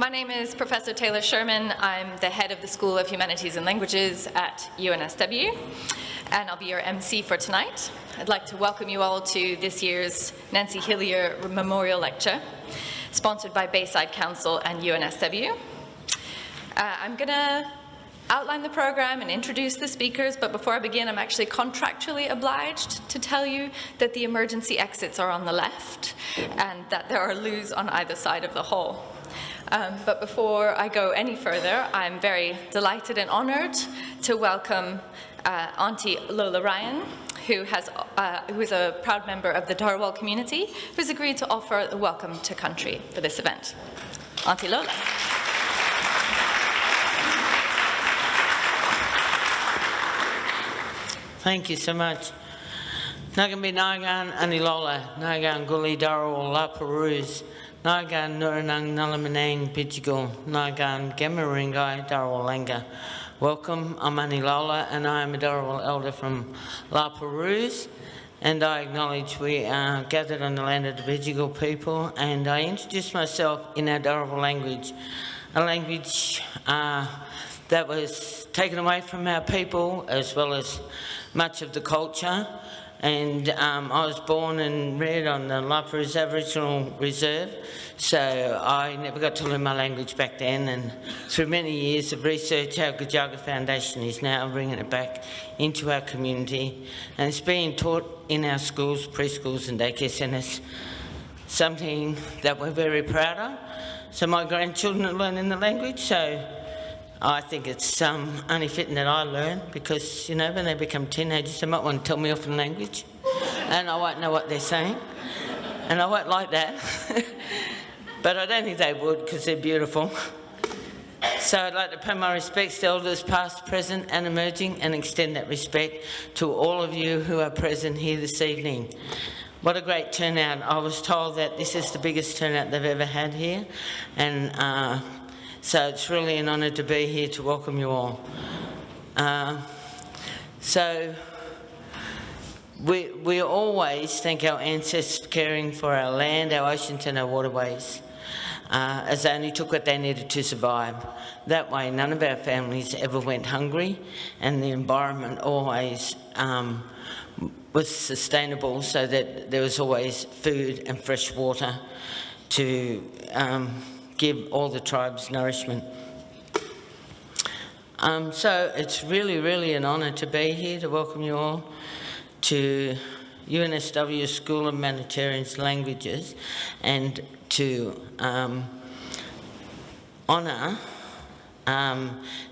My name is Professor Taylor Sherman. I'm the head of the School of Humanities and Languages at UNSW, and I'll be your MC for tonight. I'd like to welcome you all to this year's Nancy Hillier Memorial Lecture, sponsored by Bayside Council and UNSW. I'm going to outline the program and introduce the speakers, but before I begin, I'm actually contractually obliged to tell you that the emergency exits are on the left and that there are loos on either side of the hall. But before I go any further, I'm very delighted and honoured to welcome Auntie Lola Ryan, who is a proud member of the Dharawal community, who's agreed to offer the welcome to country for this event. Auntie Lola. Thank you so much. Nagambi Nagan Anilola, Nagan Guli Dharawal La Peruse, Nagan Nuranang Nalamanang Pichigal, Nagan Gemaringai Dharawalanga. Welcome, I'm Anilola and I am a Dharawal elder from La Peruse, and I acknowledge we are gathered on the land of the Pichigal people, and I introduce myself in our Dharawal language, a language that was taken away from our people as well as much of the culture. And I was born and reared on the La Peruse Aboriginal Reserve, so I never got to learn my language back then, and through many years of research, our Gajaga Foundation is now bringing it back into our community, and it's being taught in our schools, preschools and daycare centres, something that we're very proud of. So my grandchildren are learning the language, so I think it's only fitting that I learn, because, you know, when they become teenagers, they might want to tell me off in language, and I won't know what they're saying, and I won't like that. But I don't think they would, because they're beautiful. So I'd like to pay my respects to elders past, present and emerging, and extend that respect to all of you who are present here this evening. What a great turnout. I was told that this is the biggest turnout they've ever had here, and so it's really an honour to be here to welcome you all. So we always thank our ancestors for caring for our land, our oceans and our waterways, as they only took what they needed to survive. That way none of our families ever went hungry, and the environment always was sustainable, so that there was always food and fresh water to give all the tribes nourishment. So it's really an honour to be here to welcome you all to UNSW School of Humanitarians Languages, and to honour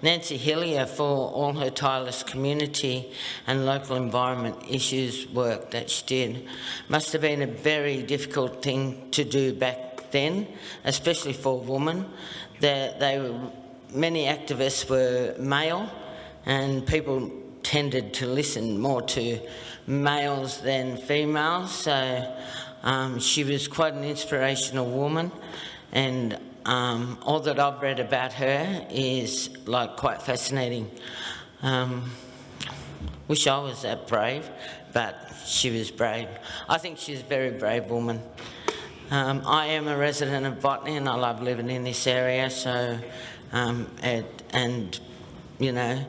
Nancy Hillier for all her tireless community and local environment issues work that she did. Must have been a very difficult thing to do back then, especially for a woman. Many activists were male, and people tended to listen more to males than females, so she was quite an inspirational woman, and all that I've read about her is quite fascinating. Wish I was that brave, but she was brave. I think she's a very brave woman. I am a resident of Botany, and I love living in this area, so and you know,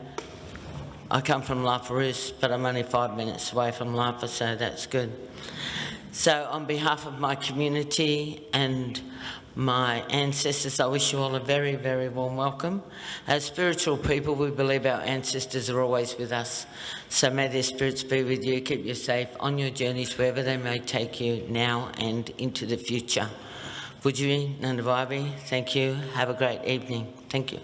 I come from La Peruse, but I'm only 5 minutes away from Lapa, so that's good. So on behalf of my community and my ancestors, I wish you all a very warm welcome. As spiritual people, we believe our ancestors are always with us, so may their spirits be with you, keep you safe on your journeys wherever they may take you now and into the future. Pujiri Nandavabi, thank you. Have a great evening. Thank you.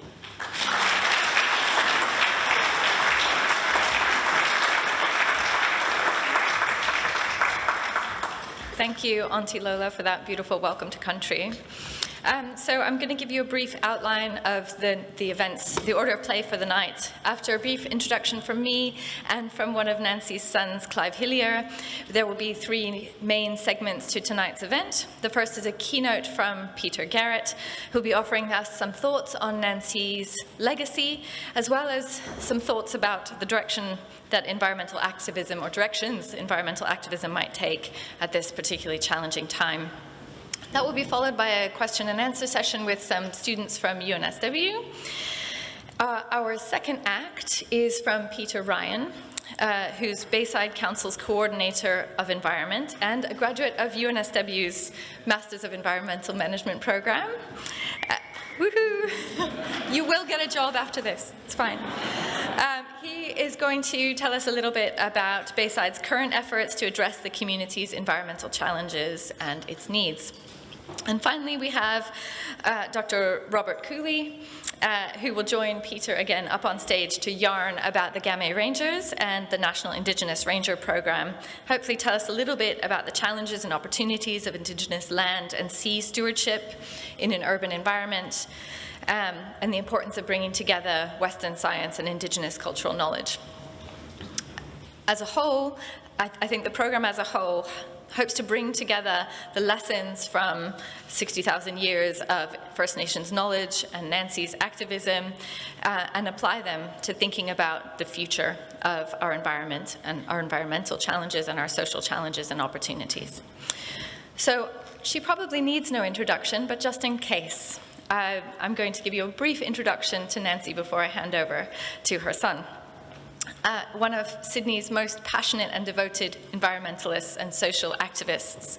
Thank you, Auntie Lola, for that beautiful welcome to country. So I'm going to give you a brief outline of the events, the order of play for the night. After a brief introduction from me and from one of Nancy's sons, Clive Hillier, there will be 3 main segments to tonight's event. The first is a keynote from Peter Garrett, who'll be offering us some thoughts on Nancy's legacy, as well as some thoughts about the direction that environmental activism, or directions environmental activism might take at this particularly challenging time. That will be followed by a question and answer session with some students from UNSW. Our second act is from Peter Ryan, who's Bayside Council's Coordinator of Environment and a graduate of UNSW's Masters of Environmental Management program. Woohoo! You will get a job after this, it's fine. He is going to tell us a little bit about Bayside's current efforts to address the community's environmental challenges and its needs. And finally, we have Dr. Robert Cooley, who will join Peter again up on stage to yarn about the Gamay Rangers and the National Indigenous Ranger Program. Hopefully tell us a little bit about the challenges and opportunities of Indigenous land and sea stewardship in an urban environment, and the importance of bringing together Western science and Indigenous cultural knowledge. As a whole, I think the program as a whole hopes to bring together the lessons from 60,000 years of First Nations knowledge and Nancy's activism and apply them to thinking about the future of our environment and our environmental challenges and our social challenges and opportunities. So she probably needs no introduction, but just in case, I'm going to give you a brief introduction to Nancy before I hand over to her son. One of Sydney's most passionate and devoted environmentalists and social activists.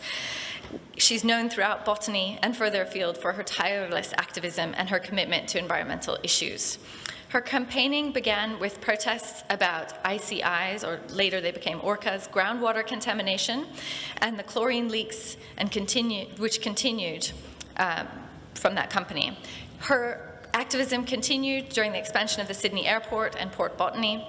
She's known throughout botany and further afield for her tireless activism and her commitment to environmental issues. Her campaigning began with protests about icy eyes, or later they became orcas, groundwater contamination, and the chlorine leaks, which continued from that company. Her activism continued during the expansion of the Sydney airport and Port Botany.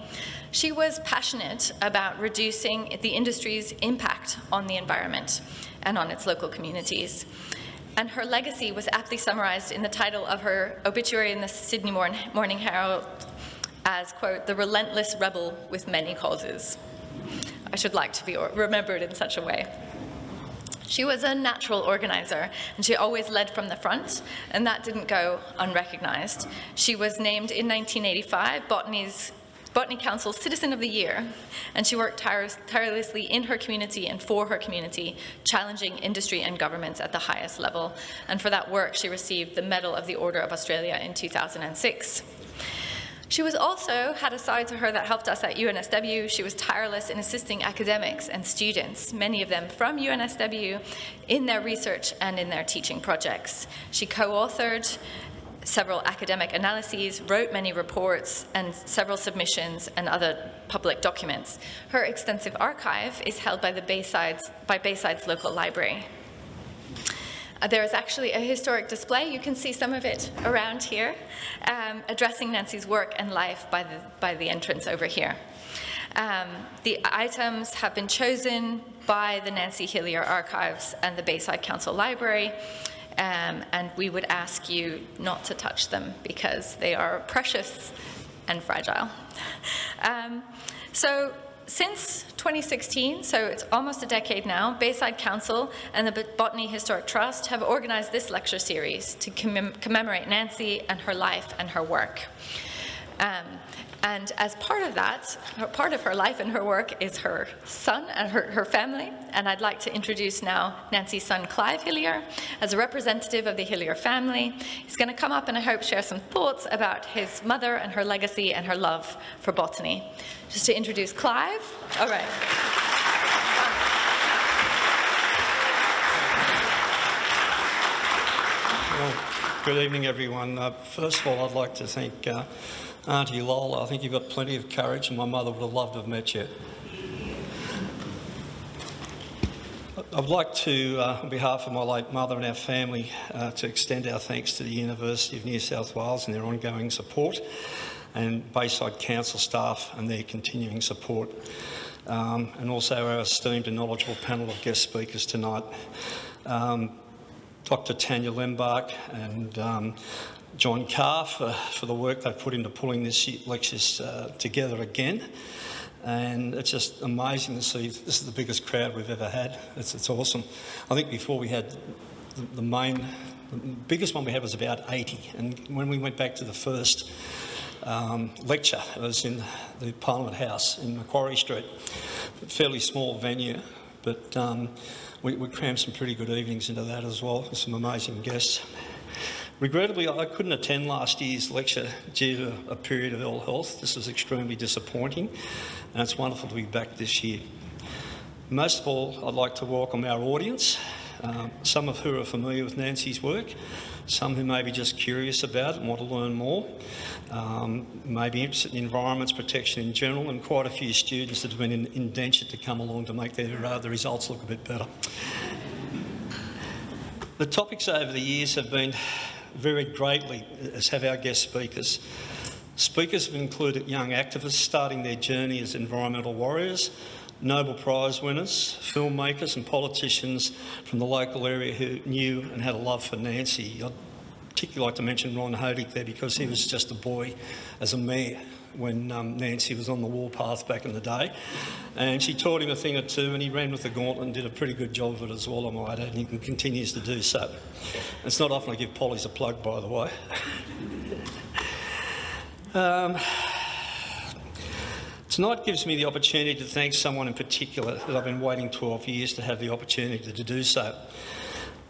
She was passionate about reducing the industry's impact on the environment and on its local communities. And her legacy was aptly summarized in the title of her obituary in the Sydney Morning Herald as, quote, "the relentless rebel with many causes." I should like to be remembered in such a way. She was a natural organizer, and she always led from the front, and that didn't go unrecognized. She was named in 1985 Botany Council's Citizen of the Year, and she worked tirelessly in her community and for her community, challenging industry and governments at the highest level. And for that work, she received the Medal of the Order of Australia in 2006. She had a side to her that helped us at UNSW. She was tireless in assisting academics and students, many of them from UNSW, in their research and in their teaching projects. She co-authored several academic analyses, wrote many reports and several submissions and other public documents. Her extensive archive is held by Bayside's local library. There is actually a historic display, you can see some of it around here, addressing Nancy's work and life by the entrance over here. The items have been chosen by the Nancy Hillier Archives and the Bayside Council Library, and we would ask you not to touch them because they are precious and fragile. Since 2016, so it's almost a decade now, Bayside Council and the Botany Historic Trust have organized this lecture series to commemorate Nancy and her life and her work. And as part of that, part of her life and her work is her son and her family. And I'd like to introduce now Nancy's son, Clive Hillier, as a representative of the Hillier family. He's going to come up and I hope share some thoughts about his mother and her legacy and her love for botany. Just to introduce Clive. All right. Well, good evening, everyone. First of all, I'd like to thank Auntie Lola. I think you've got plenty of courage, and my mother would have loved to have met you. I'd like to, on behalf of my late mother and our family, to extend our thanks to the University of New South Wales and their ongoing support, and Bayside Council staff and their continuing support, and also our esteemed and knowledgeable panel of guest speakers tonight. Dr. Tanya Lembark and John Carr for the work they've put into pulling this lectures together again. And it's just amazing to see. This is the biggest crowd we've ever had. It's awesome. I think before we had the biggest one we had was about 80. And when we went back to the first lecture, it was in the Parliament House in Macquarie Street, a fairly small venue. but we crammed some pretty good evenings into that as well, with some amazing guests. Regrettably, I couldn't attend last year's lecture due to a period of ill health. This was extremely disappointing, and it's wonderful to be back this year. Most of all, I'd like to welcome our audience, some of who are familiar with Nancy's work, some who may be just curious about it and want to learn more, may be interested in environments protection in general, and quite a few students that have been indentured to come along to make the results look a bit better. The topics over the years have been varied greatly, as have our guest speakers. Speakers have included young activists starting their journey as environmental warriors, Nobel Prize winners, filmmakers and politicians from the local area who knew and had a love for Nancy. I'd particularly like to mention Ron Hodick there, because he was just a boy as a mayor when Nancy was on the warpath back in the day. And she taught him a thing or two, and he ran with the gauntlet and did a pretty good job of it as well, I might add, and he continues to do so. It's not often I give Polly's a plug, by the way. Tonight gives me the opportunity to thank someone in particular that I've been waiting 12 years to have the opportunity to do so.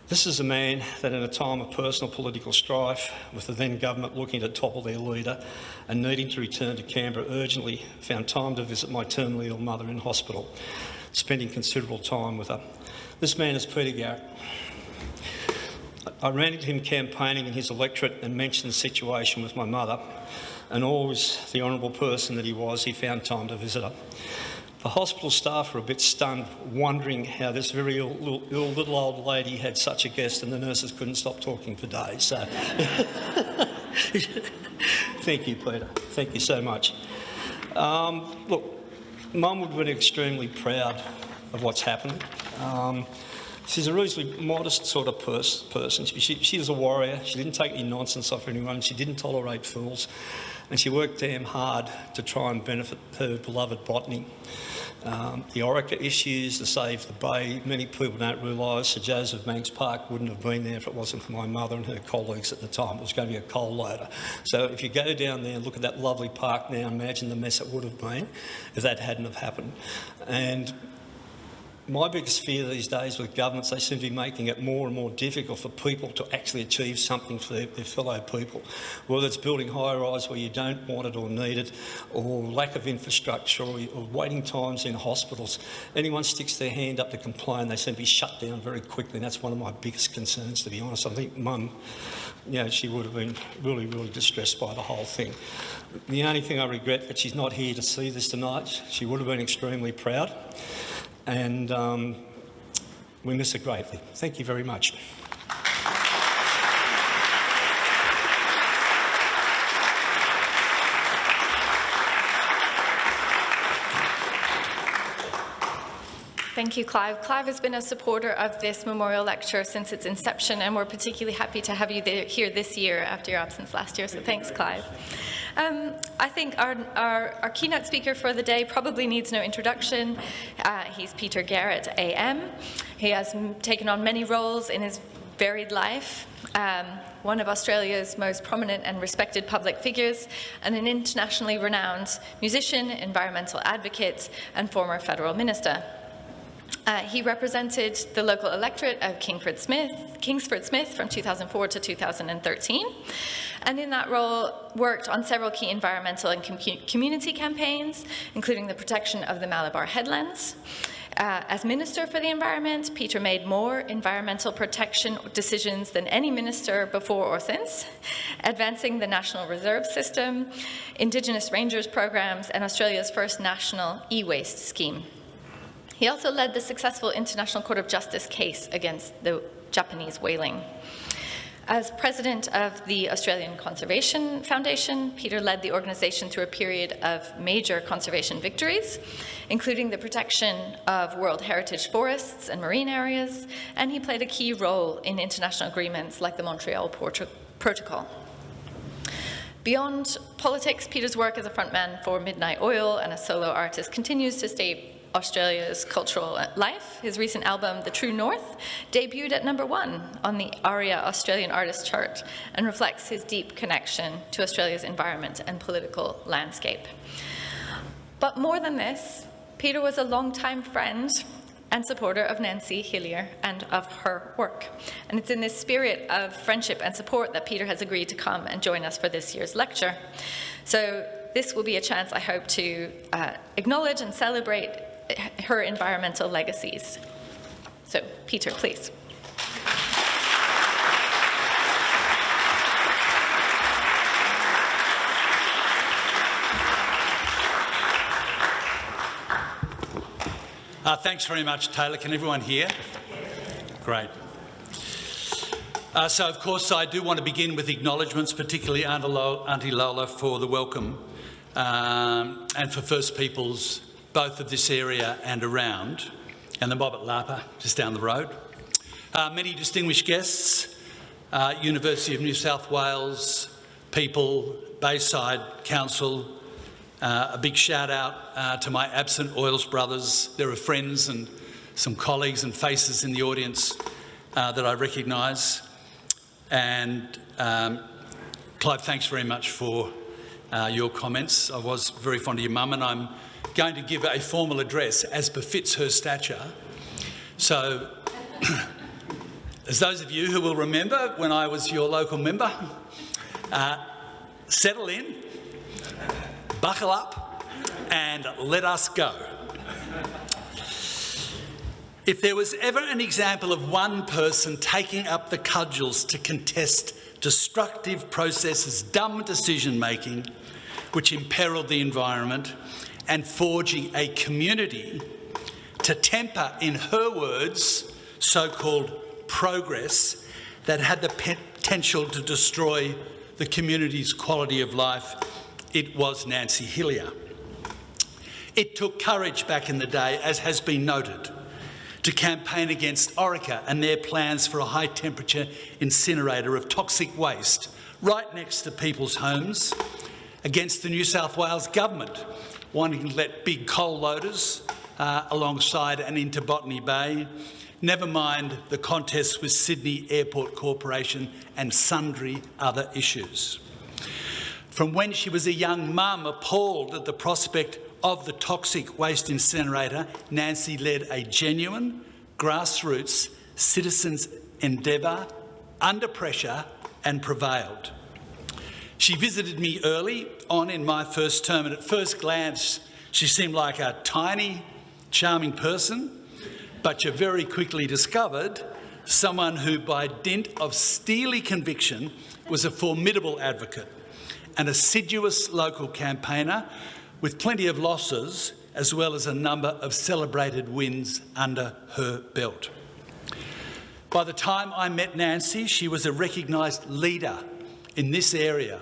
This is a man that, in a time of personal political strife, with the then government looking to topple their leader and needing to return to Canberra urgently, found time to visit my terminally ill mother in hospital, spending considerable time with her. This man is Peter Garrett. I ran into him campaigning in his electorate and mentioned the situation with my mother, and always the honourable person that he was, he found time to visit her. The hospital staff were a bit stunned, wondering how this very ill little old lady had such a guest, and the nurses couldn't stop talking for days. So, thank you, Peter. Thank you so much. Look, Mum would have been extremely proud of what's happened. She's a reasonably modest sort of person. She was a warrior. She didn't take any nonsense off anyone. She didn't tolerate fools. And she worked damn hard to try and benefit her beloved botany. The Orica issues, the Save the Bay, many people don't realise Sir Joseph Banks Park wouldn't have been there if it wasn't for my mother and her colleagues at the time. It was going to be a coal loader. So if you go down there and look at that lovely park now, imagine the mess it would have been if that hadn't have happened. And my biggest fear these days with governments, they seem to be making it more and more difficult for people to actually achieve something for their fellow people. Whether it's building high-rise where you don't want it or need it, or lack of infrastructure, or waiting times in hospitals. Anyone sticks their hand up to complain, they seem to be shut down very quickly, and that's one of my biggest concerns, to be honest. I think Mum, she would have been really, really distressed by the whole thing. The only thing I regret that she's not here to see this tonight. She would have been extremely proud. And we miss her greatly. Thank you very much. Thank you, Clive. Clive has been a supporter of this memorial lecture since its inception, and we're particularly happy to have you here this year after your absence last year, so thanks, Clive. I think our keynote speaker for the day probably needs no introduction. He's Peter Garrett, AM. He has taken on many roles in his varied life. One of Australia's most prominent and respected public figures, and an internationally renowned musician, environmental advocate, and former federal minister. He represented the local electorate of Kingsford Smith from 2004 to 2013, and in that role worked on several key environmental and community campaigns, including the protection of the Malabar headlands. As Minister for the Environment, Peter made more environmental protection decisions than any minister before or since, advancing the National Reserve System, Indigenous Rangers programs, and Australia's first national e-waste scheme. He also led the successful International Court of Justice case against the Japanese whaling. As president of the Australian Conservation Foundation, Peter led the organisation through a period of major conservation victories, including the protection of World Heritage forests and marine areas, and he played a key role in international agreements like the Montreal Protocol. Beyond politics, Peter's work as a frontman for Midnight Oil and a solo artist continues to stay Australia's cultural life. His recent album, The True North, debuted at #1 on the ARIA Australian Artist Chart and reflects his deep connection to Australia's environment and political landscape. But more than this, Peter was a longtime friend and supporter of Nancy Hillier and of her work. And it's in this spirit of friendship and support that Peter has agreed to come and join us for this year's lecture. So this will be a chance, I hope, to acknowledge and celebrate her environmental legacies. So, Peter, please. Thanks very much, Taylor. Can everyone hear? Great. So, of course, I do want to begin with acknowledgements, particularly Auntie Lola for the welcome and for First Peoples, both of this area and around, and the mob at Lapa, just down the road. Many distinguished guests, University of New South Wales people, Bayside Council, a big shout out to my absent Oils brothers. There are friends and some colleagues and faces in the audience that I recognise. And Clive, thanks very much for your comments. I was very fond of your mum, and I'm going to give a formal address as befits her stature. So, as those of you who will remember when I was your local member, settle in, buckle up, and let us go. If there was ever an example of one person taking up the cudgels to contest destructive processes, dumb decision-making, which imperilled the environment, and forging a community to temper, in her words, so-called progress that had the potential to destroy the community's quality of life, it was Nancy Hillier. It took courage back in the day, as has been noted, to campaign against Orica and their plans for a high-temperature incinerator of toxic waste right next to people's homes, against the New South Wales government wanting to let big coal loaders alongside and into Botany Bay, never mind the contest with Sydney Airport Corporation and sundry other issues. From when she was a young mum, appalled at the prospect of the toxic waste incinerator, Nancy led a genuine, grassroots citizens' endeavour under pressure and prevailed. She visited me early on in my first term, and at first glance she seemed like a tiny, charming person, but you very quickly discovered someone who, by dint of steely conviction, was a formidable advocate, an assiduous local campaigner with plenty of losses, as well as a number of celebrated wins under her belt. By the time I met Nancy, she was a recognised leader in this area,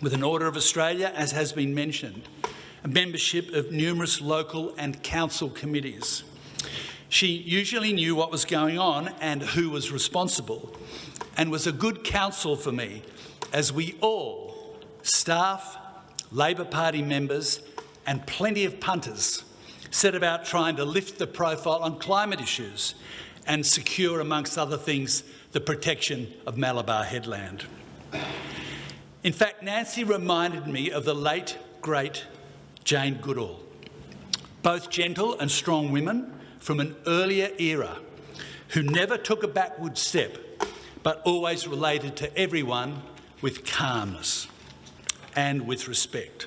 with an Order of Australia, as has been mentioned, a membership of numerous local and council committees. She usually knew what was going on and who was responsible, and was a good counsel for me as we all, staff, Labor Party members and plenty of punters, set about trying to lift the profile on climate issues and secure, amongst other things, the protection of Malabar Headland. In fact, Nancy reminded me of the late, great Jane Goodall, both gentle and strong women from an earlier era who never took a backward step, but always related to everyone with calmness and with respect.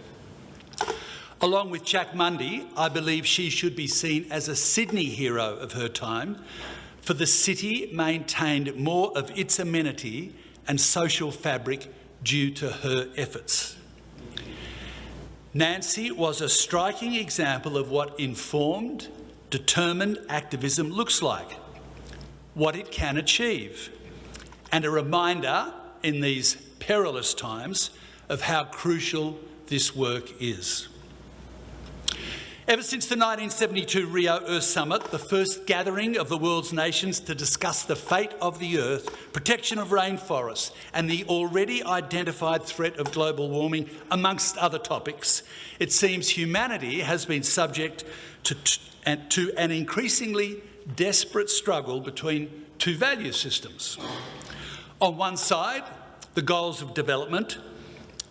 Along with Jack Mundy, I believe she should be seen as a Sydney hero of her time, for the city maintained more of its amenity and social fabric due to her efforts. Nancy was a striking example of what informed, determined activism looks like, what it can achieve, and a reminder in these perilous times of how crucial this work is. Ever since the 1972 Rio Earth Summit, the first gathering of the world's nations to discuss the fate of the Earth, protection of rainforests, and the already identified threat of global warming, amongst other topics, it seems humanity has been subject to an increasingly desperate struggle between two value systems. On one side, the goals of development,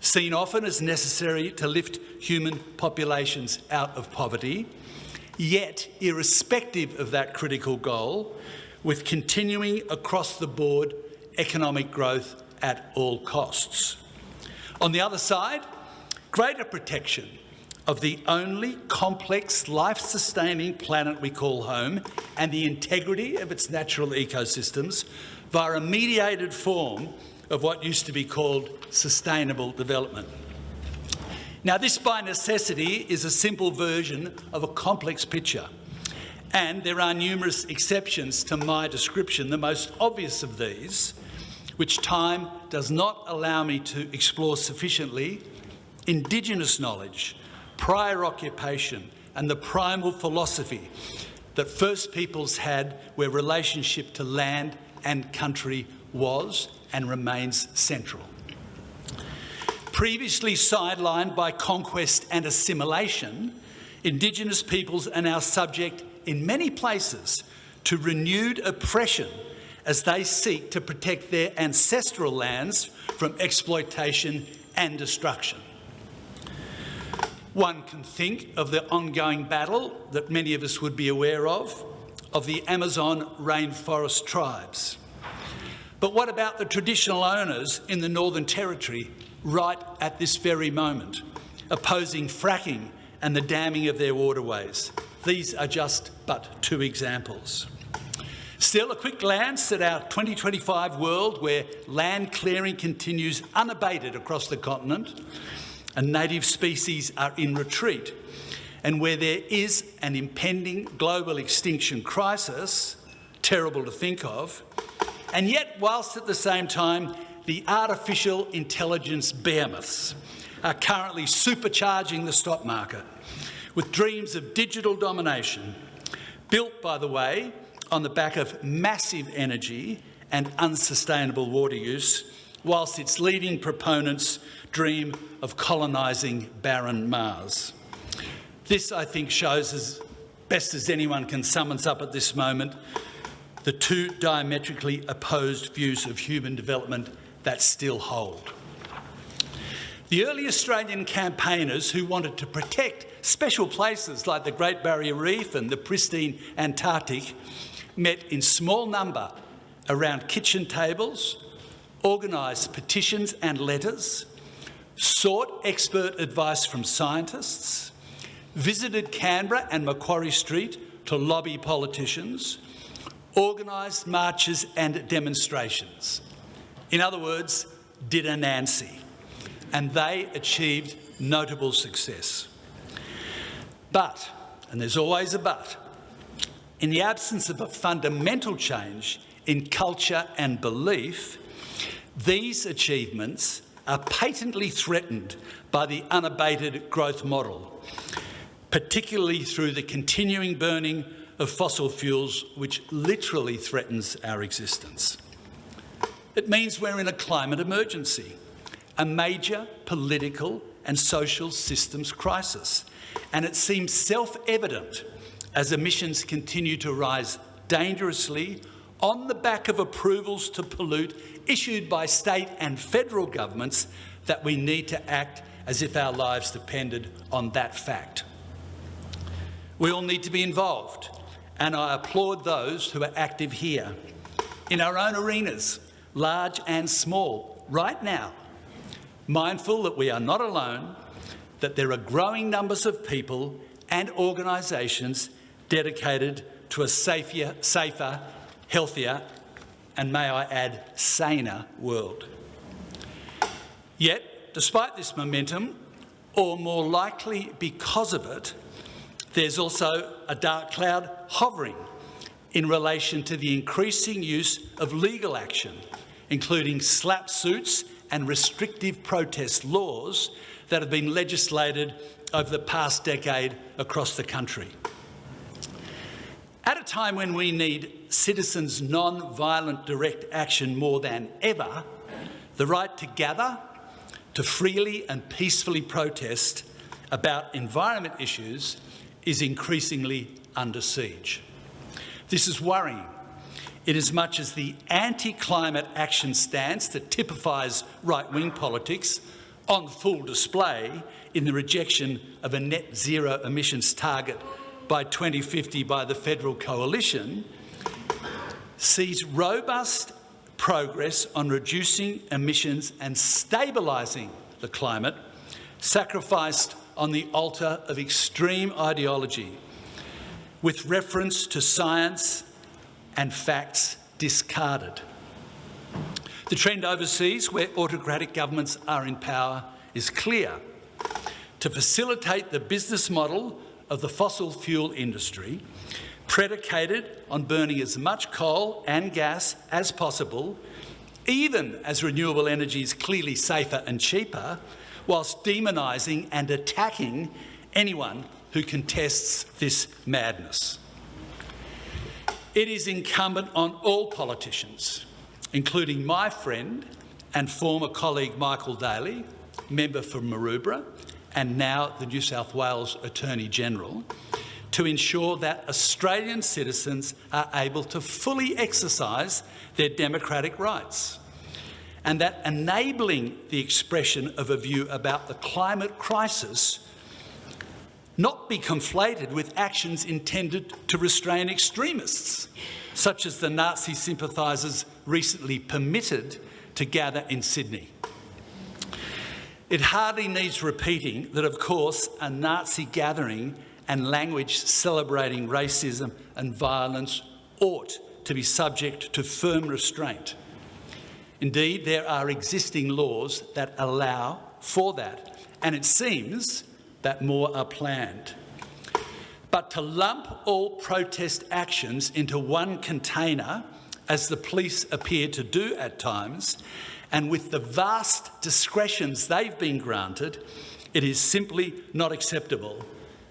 seen often as necessary to lift human populations out of poverty, yet irrespective of that critical goal, with continuing across-the-board economic growth at all costs. On the other side, greater protection of the only complex, life-sustaining planet we call home and the integrity of its natural ecosystems via a mediated form of what used to be called sustainable development. Now, this by necessity is a simple version of a complex picture, and there are numerous exceptions to my description, the most obvious of these, which time does not allow me to explore sufficiently: Indigenous knowledge, prior occupation, and the primal philosophy that First Peoples had, where relationship to land and country was and remains central. Previously sidelined by conquest and assimilation, Indigenous peoples are now subject in many places to renewed oppression as they seek to protect their ancestral lands from exploitation and destruction. One can think of the ongoing battle that many of us would be aware of the Amazon rainforest tribes. But what about the traditional owners in the Northern Territory right at this very moment, opposing fracking and the damming of their waterways? These are just but two examples. Still, a quick glance at our 2025 world, where land clearing continues unabated across the continent and native species are in retreat, and where there is an impending global extinction crisis, terrible to think of, and yet, whilst at the same time the artificial intelligence behemoths are currently supercharging the stock market with dreams of digital domination, built, by the way, on the back of massive energy and unsustainable water use, whilst its leading proponents dream of colonising barren Mars. This, I think, shows, as best as anyone can sum us up at this moment, the two diametrically opposed views of human development that still hold. The early Australian campaigners who wanted to protect special places like the Great Barrier Reef and the pristine Antarctic met in small number around kitchen tables, organised petitions and letters, sought expert advice from scientists, visited Canberra and Macquarie Street to lobby politicians, organised marches and demonstrations. In other words, did a Nancy, and they achieved notable success. But, and there's always a but, in the absence of a fundamental change in culture and belief, these achievements are patently threatened by the unabated growth model, particularly through the continuing burning of fossil fuels, which literally threatens our existence. It means we're in a climate emergency, a major political and social systems crisis, and it seems self-evident as emissions continue to rise dangerously on the back of approvals to pollute issued by state and federal governments that we need to act as if our lives depended on that fact. We all need to be involved, and I applaud those who are active here, in our own arenas, large and small, right now, mindful that we are not alone, that there are growing numbers of people and organisations dedicated to a safer, healthier, and may I add, saner world. Yet, despite this momentum, or more likely because of it, there's also a dark cloud hovering in relation to the increasing use of legal action, including slap suits and restrictive protest laws that have been legislated over the past decade across the country. At a time when we need citizens' non-violent direct action more than ever, the right to gather, to freely and peacefully protest about environment issues is increasingly under siege. This is worrying, inasmuch as the anti-climate action stance that typifies right-wing politics on full display in the rejection of a net zero emissions target by 2050 by the Federal Coalition sees robust progress on reducing emissions and stabilising the climate sacrificed on the altar of extreme ideology, with reference to science and facts discarded. The trend overseas, where autocratic governments are in power, is clear. To facilitate the business model of the fossil fuel industry, predicated on burning as much coal and gas as possible, even as renewable energy is clearly safer and cheaper, whilst demonising and attacking anyone who contests this madness. It is incumbent on all politicians, including my friend and former colleague Michael Daly, member for Maroubra, and now the New South Wales Attorney-General, to ensure that Australian citizens are able to fully exercise their democratic rights, and that enabling the expression of a view about the climate crisis not be conflated with actions intended to restrain extremists, such as the Nazi sympathisers recently permitted to gather in Sydney. It hardly needs repeating that, of course, a Nazi gathering and language celebrating racism and violence ought to be subject to firm restraint. Indeed, there are existing laws that allow for that, and it seems that more are planned. But to lump all protest actions into one container, as the police appear to do at times, and with the vast discretions they've been granted, it is simply not acceptable.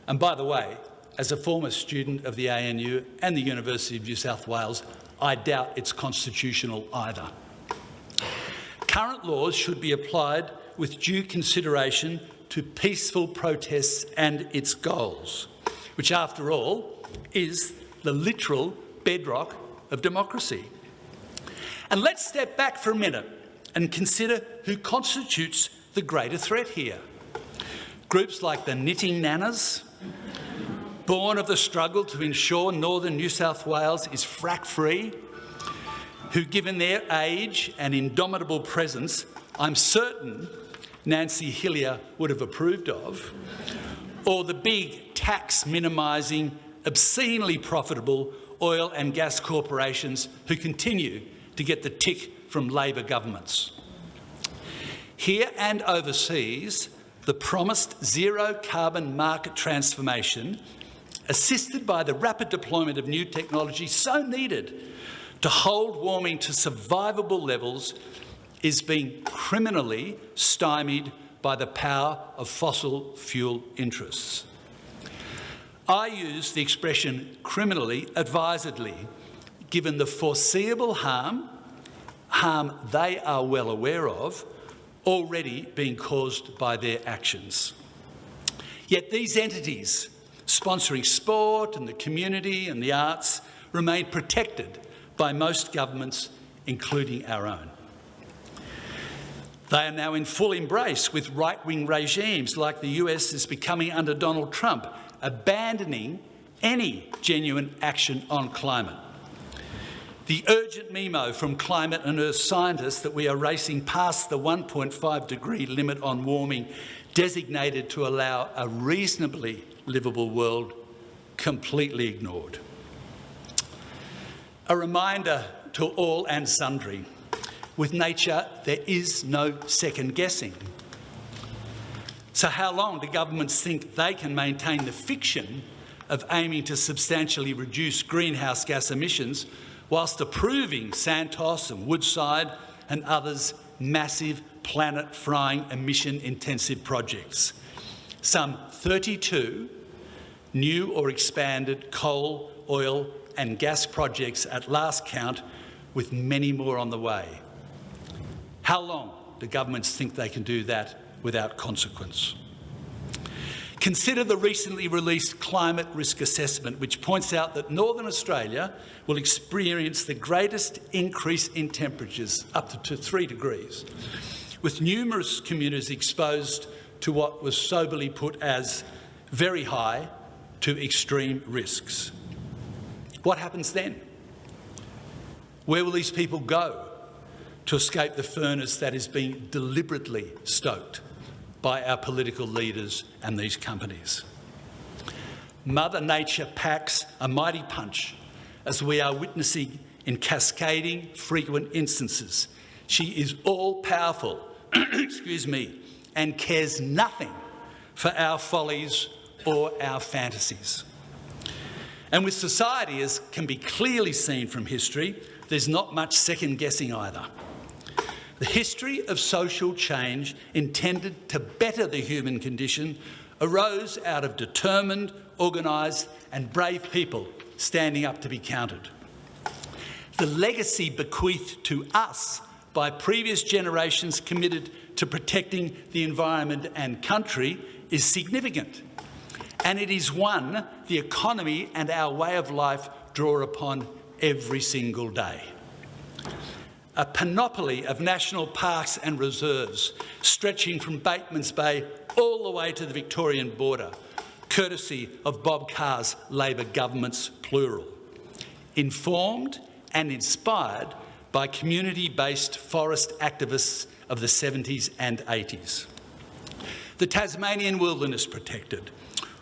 And by the way, as a former student of the ANU and the University of New South Wales, I doubt it's constitutional either. Current laws should be applied with due consideration to peaceful protests and its goals, which, after all, is the literal bedrock of democracy. And let's step back for a minute and consider who constitutes the greater threat here. Groups like the Knitting Nanas, born of the struggle to ensure northern New South Wales is frack-free, who, given their age and indomitable presence, I'm certain Nancy Hillier would have approved of, or the big tax minimising, obscenely profitable oil and gas corporations who continue to get the tick from Labor governments. Here and overseas, the promised zero-carbon market transformation, assisted by the rapid deployment of new technology so needed to hold warming to survivable levels, is being criminally stymied by the power of fossil fuel interests. I use the expression criminally advisedly, given the foreseeable harm they are well aware of, already being caused by their actions. Yet these entities, sponsoring sport and the community and the arts, remain protected by most governments, including our own. They are now in full embrace with right-wing regimes like the US is becoming under Donald Trump, abandoning any genuine action on climate. The urgent memo from climate and earth scientists that we are racing past the 1.5 degree limit on warming designated to allow a reasonably livable world completely ignored. A reminder to all and sundry, with nature there is no second guessing. So how long do governments think they can maintain the fiction of aiming to substantially reduce greenhouse gas emissions whilst approving Santos and Woodside and others' massive planet-frying emission-intensive projects? Some 32 new or expanded coal, oil and gas projects at last count, with many more on the way. How long do governments think they can do that without consequence? Consider the recently released climate risk assessment, which points out that Northern Australia will experience the greatest increase in temperatures, up to 3 degrees, with numerous communities exposed to what was soberly put as very high to extreme risks. What happens then? Where will these people go to escape the furnace that is being deliberately stoked by our political leaders and these companies? Mother Nature packs a mighty punch, as we are witnessing in cascading frequent instances. She is all-powerful, excuse me, and cares nothing for our follies or our fantasies. And with society, as can be clearly seen from history, there's not much second-guessing either. The history of social change intended to better the human condition arose out of determined, organised and brave people standing up to be counted. The legacy bequeathed to us by previous generations committed to protecting the environment and country is significant, and it is one the economy and our way of life draw upon every single day. A panoply of national parks and reserves stretching from Bateman's Bay all the way to the Victorian border, courtesy of Bob Carr's Labor government's plural, informed and inspired by community-based forest activists of the 70s and 80s. The Tasmanian Wilderness Protected,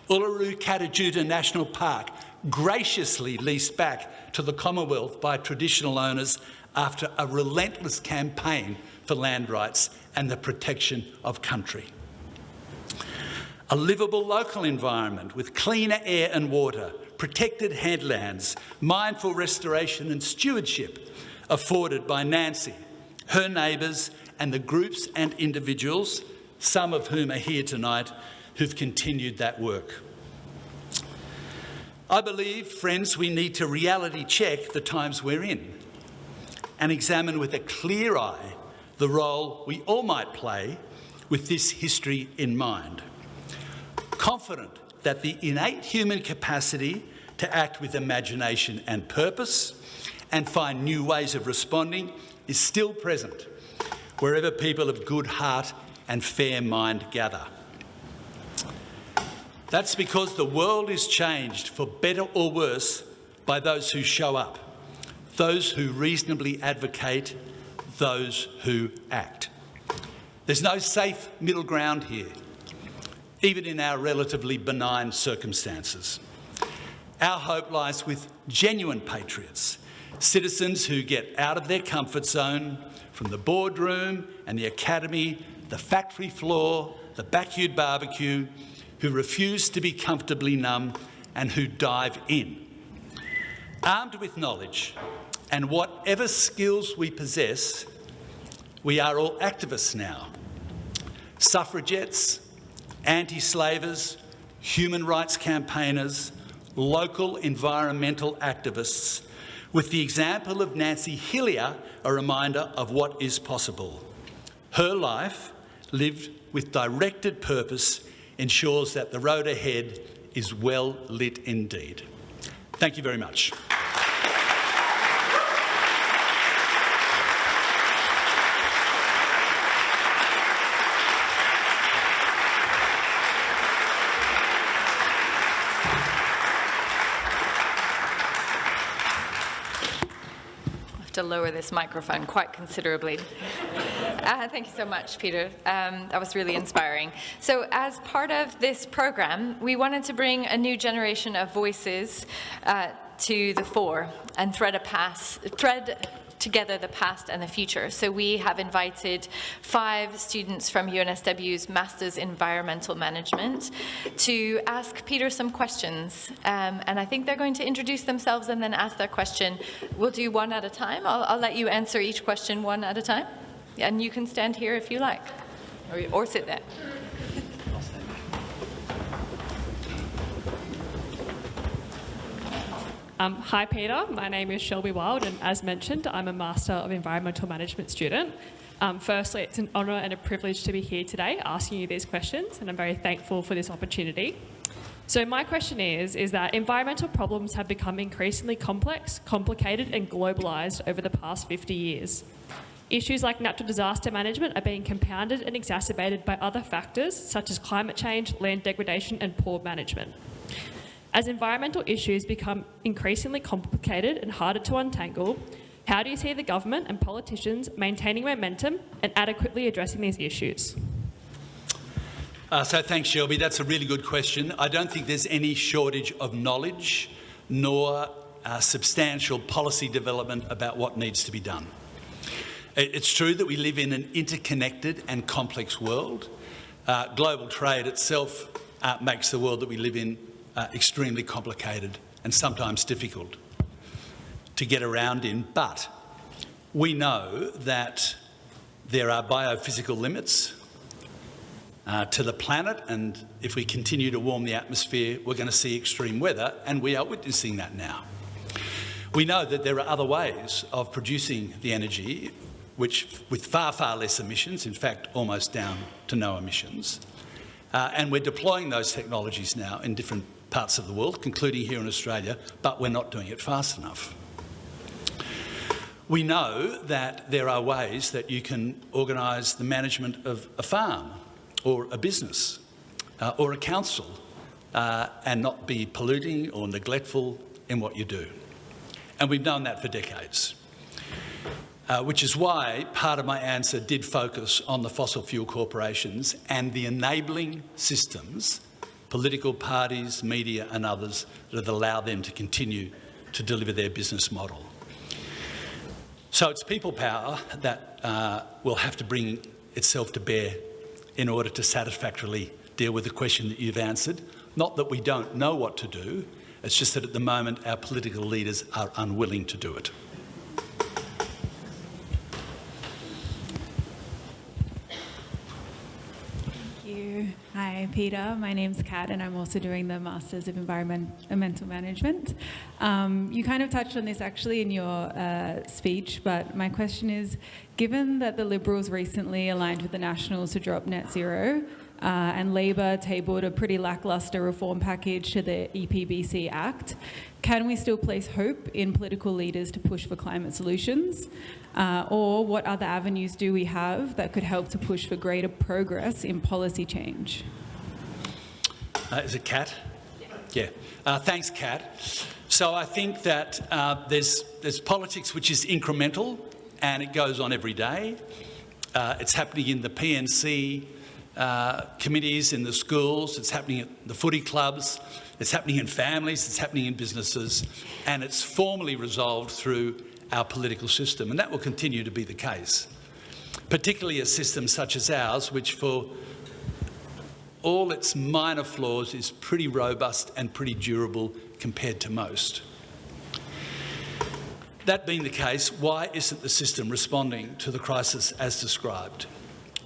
Uluru-Kata National Park, graciously leased back to the Commonwealth by traditional owners after a relentless campaign for land rights and the protection of country. A livable local environment with cleaner air and water, protected headlands, mindful restoration and stewardship afforded by Nancy, her neighbours and the groups and individuals, some of whom are here tonight, who've continued that work. I believe, friends, we need to reality check the times we're in and examine with a clear eye the role we all might play with this history in mind. Confident that the innate human capacity to act with imagination and purpose and find new ways of responding is still present wherever people of good heart and fair mind gather. That's because the world is changed for better or worse by those who show up, those who reasonably advocate, those who act. There's no safe middle ground here, even in our relatively benign circumstances. Our hope lies with genuine patriots, citizens who get out of their comfort zone from the boardroom and the academy, the factory floor, the backyard barbecue, who refuse to be comfortably numb and who dive in. Armed with knowledge and whatever skills we possess, we are all activists now. Suffragettes, anti-slavers, human rights campaigners, local environmental activists, with the example of Nancy Hillier a reminder of what is possible. Her life, lived with directed purpose, ensures that the road ahead is well lit indeed. Thank you very much. To lower this microphone quite considerably. Thank you so much, Peter. That was really inspiring. So as part of this program, we wanted to bring a new generation of voices to the fore and thread together the past and the future. So we have invited 5 students from UNSW's Masters in Environmental Management to ask Peter some questions. And I think they're going to introduce themselves and then ask their question. We'll do one at a time. I'll let you answer each question one at a time. And you can stand here if you like, or sit there. Hi Peter, my name is Shelby Wild and as mentioned I'm a Master of Environmental Management student. Firstly, it's an honour and a privilege to be here today asking you these questions and I'm very thankful for this opportunity. So my question is that environmental problems have become increasingly complex, complicated and globalised over the past 50 years. Issues like natural disaster management are being compounded and exacerbated by other factors such as climate change, land degradation and poor management. As environmental issues become increasingly complicated and harder to untangle, how do you see the government and politicians maintaining momentum and adequately addressing these issues? So thanks, Shelby. That's a really good question. I don't think there's any shortage of knowledge nor substantial policy development about what needs to be done. It's true that we live in an interconnected and complex world. Global trade itself makes the world that we live in extremely complicated and sometimes difficult to get around in. But we know that there are biophysical limits to the planet, and if we continue to warm the atmosphere, we're going to see extreme weather, and we are witnessing that now. We know that there are other ways of producing the energy which, with far, far less emissions, in fact, almost down to no emissions. And we're deploying those technologies now in different parts of the world, including here in Australia, but we're not doing it fast enough. We know that there are ways that you can organise the management of a farm or a business or a council and not be polluting or neglectful in what you do. And we've known that for decades. Which is why part of my answer did focus on the fossil fuel corporations and the enabling systems, political parties, media and others, that allow them to continue to deliver their business model. So it's people power that will have to bring itself to bear in order to satisfactorily deal with the question that you've answered. Not that we don't know what to do, it's just that at the moment our political leaders are unwilling to do it. Hi, Peter. My name's Kat, and I'm also doing the Masters of Environmental Management. You kind of touched on this actually in your speech, but my question is, given that the Liberals recently aligned with the Nationals to drop net zero, and Labor tabled a pretty lacklustre reform package to the EPBC Act, can we still place hope in political leaders to push for climate solutions? Or what other avenues do we have that could help to push for greater progress in policy change? Is it Kat? Yeah. Thanks, Kat. So I think that there's politics which is incremental and it goes on every day. It's happening in the PNC committees in the schools, it's happening at the footy clubs, it's happening in families, it's happening in businesses, and it's formally resolved through our political system, and that will continue to be the case, particularly a system such as ours, which for all its minor flaws is pretty robust and pretty durable compared to most. That being the case, why isn't the system responding to the crisis as described?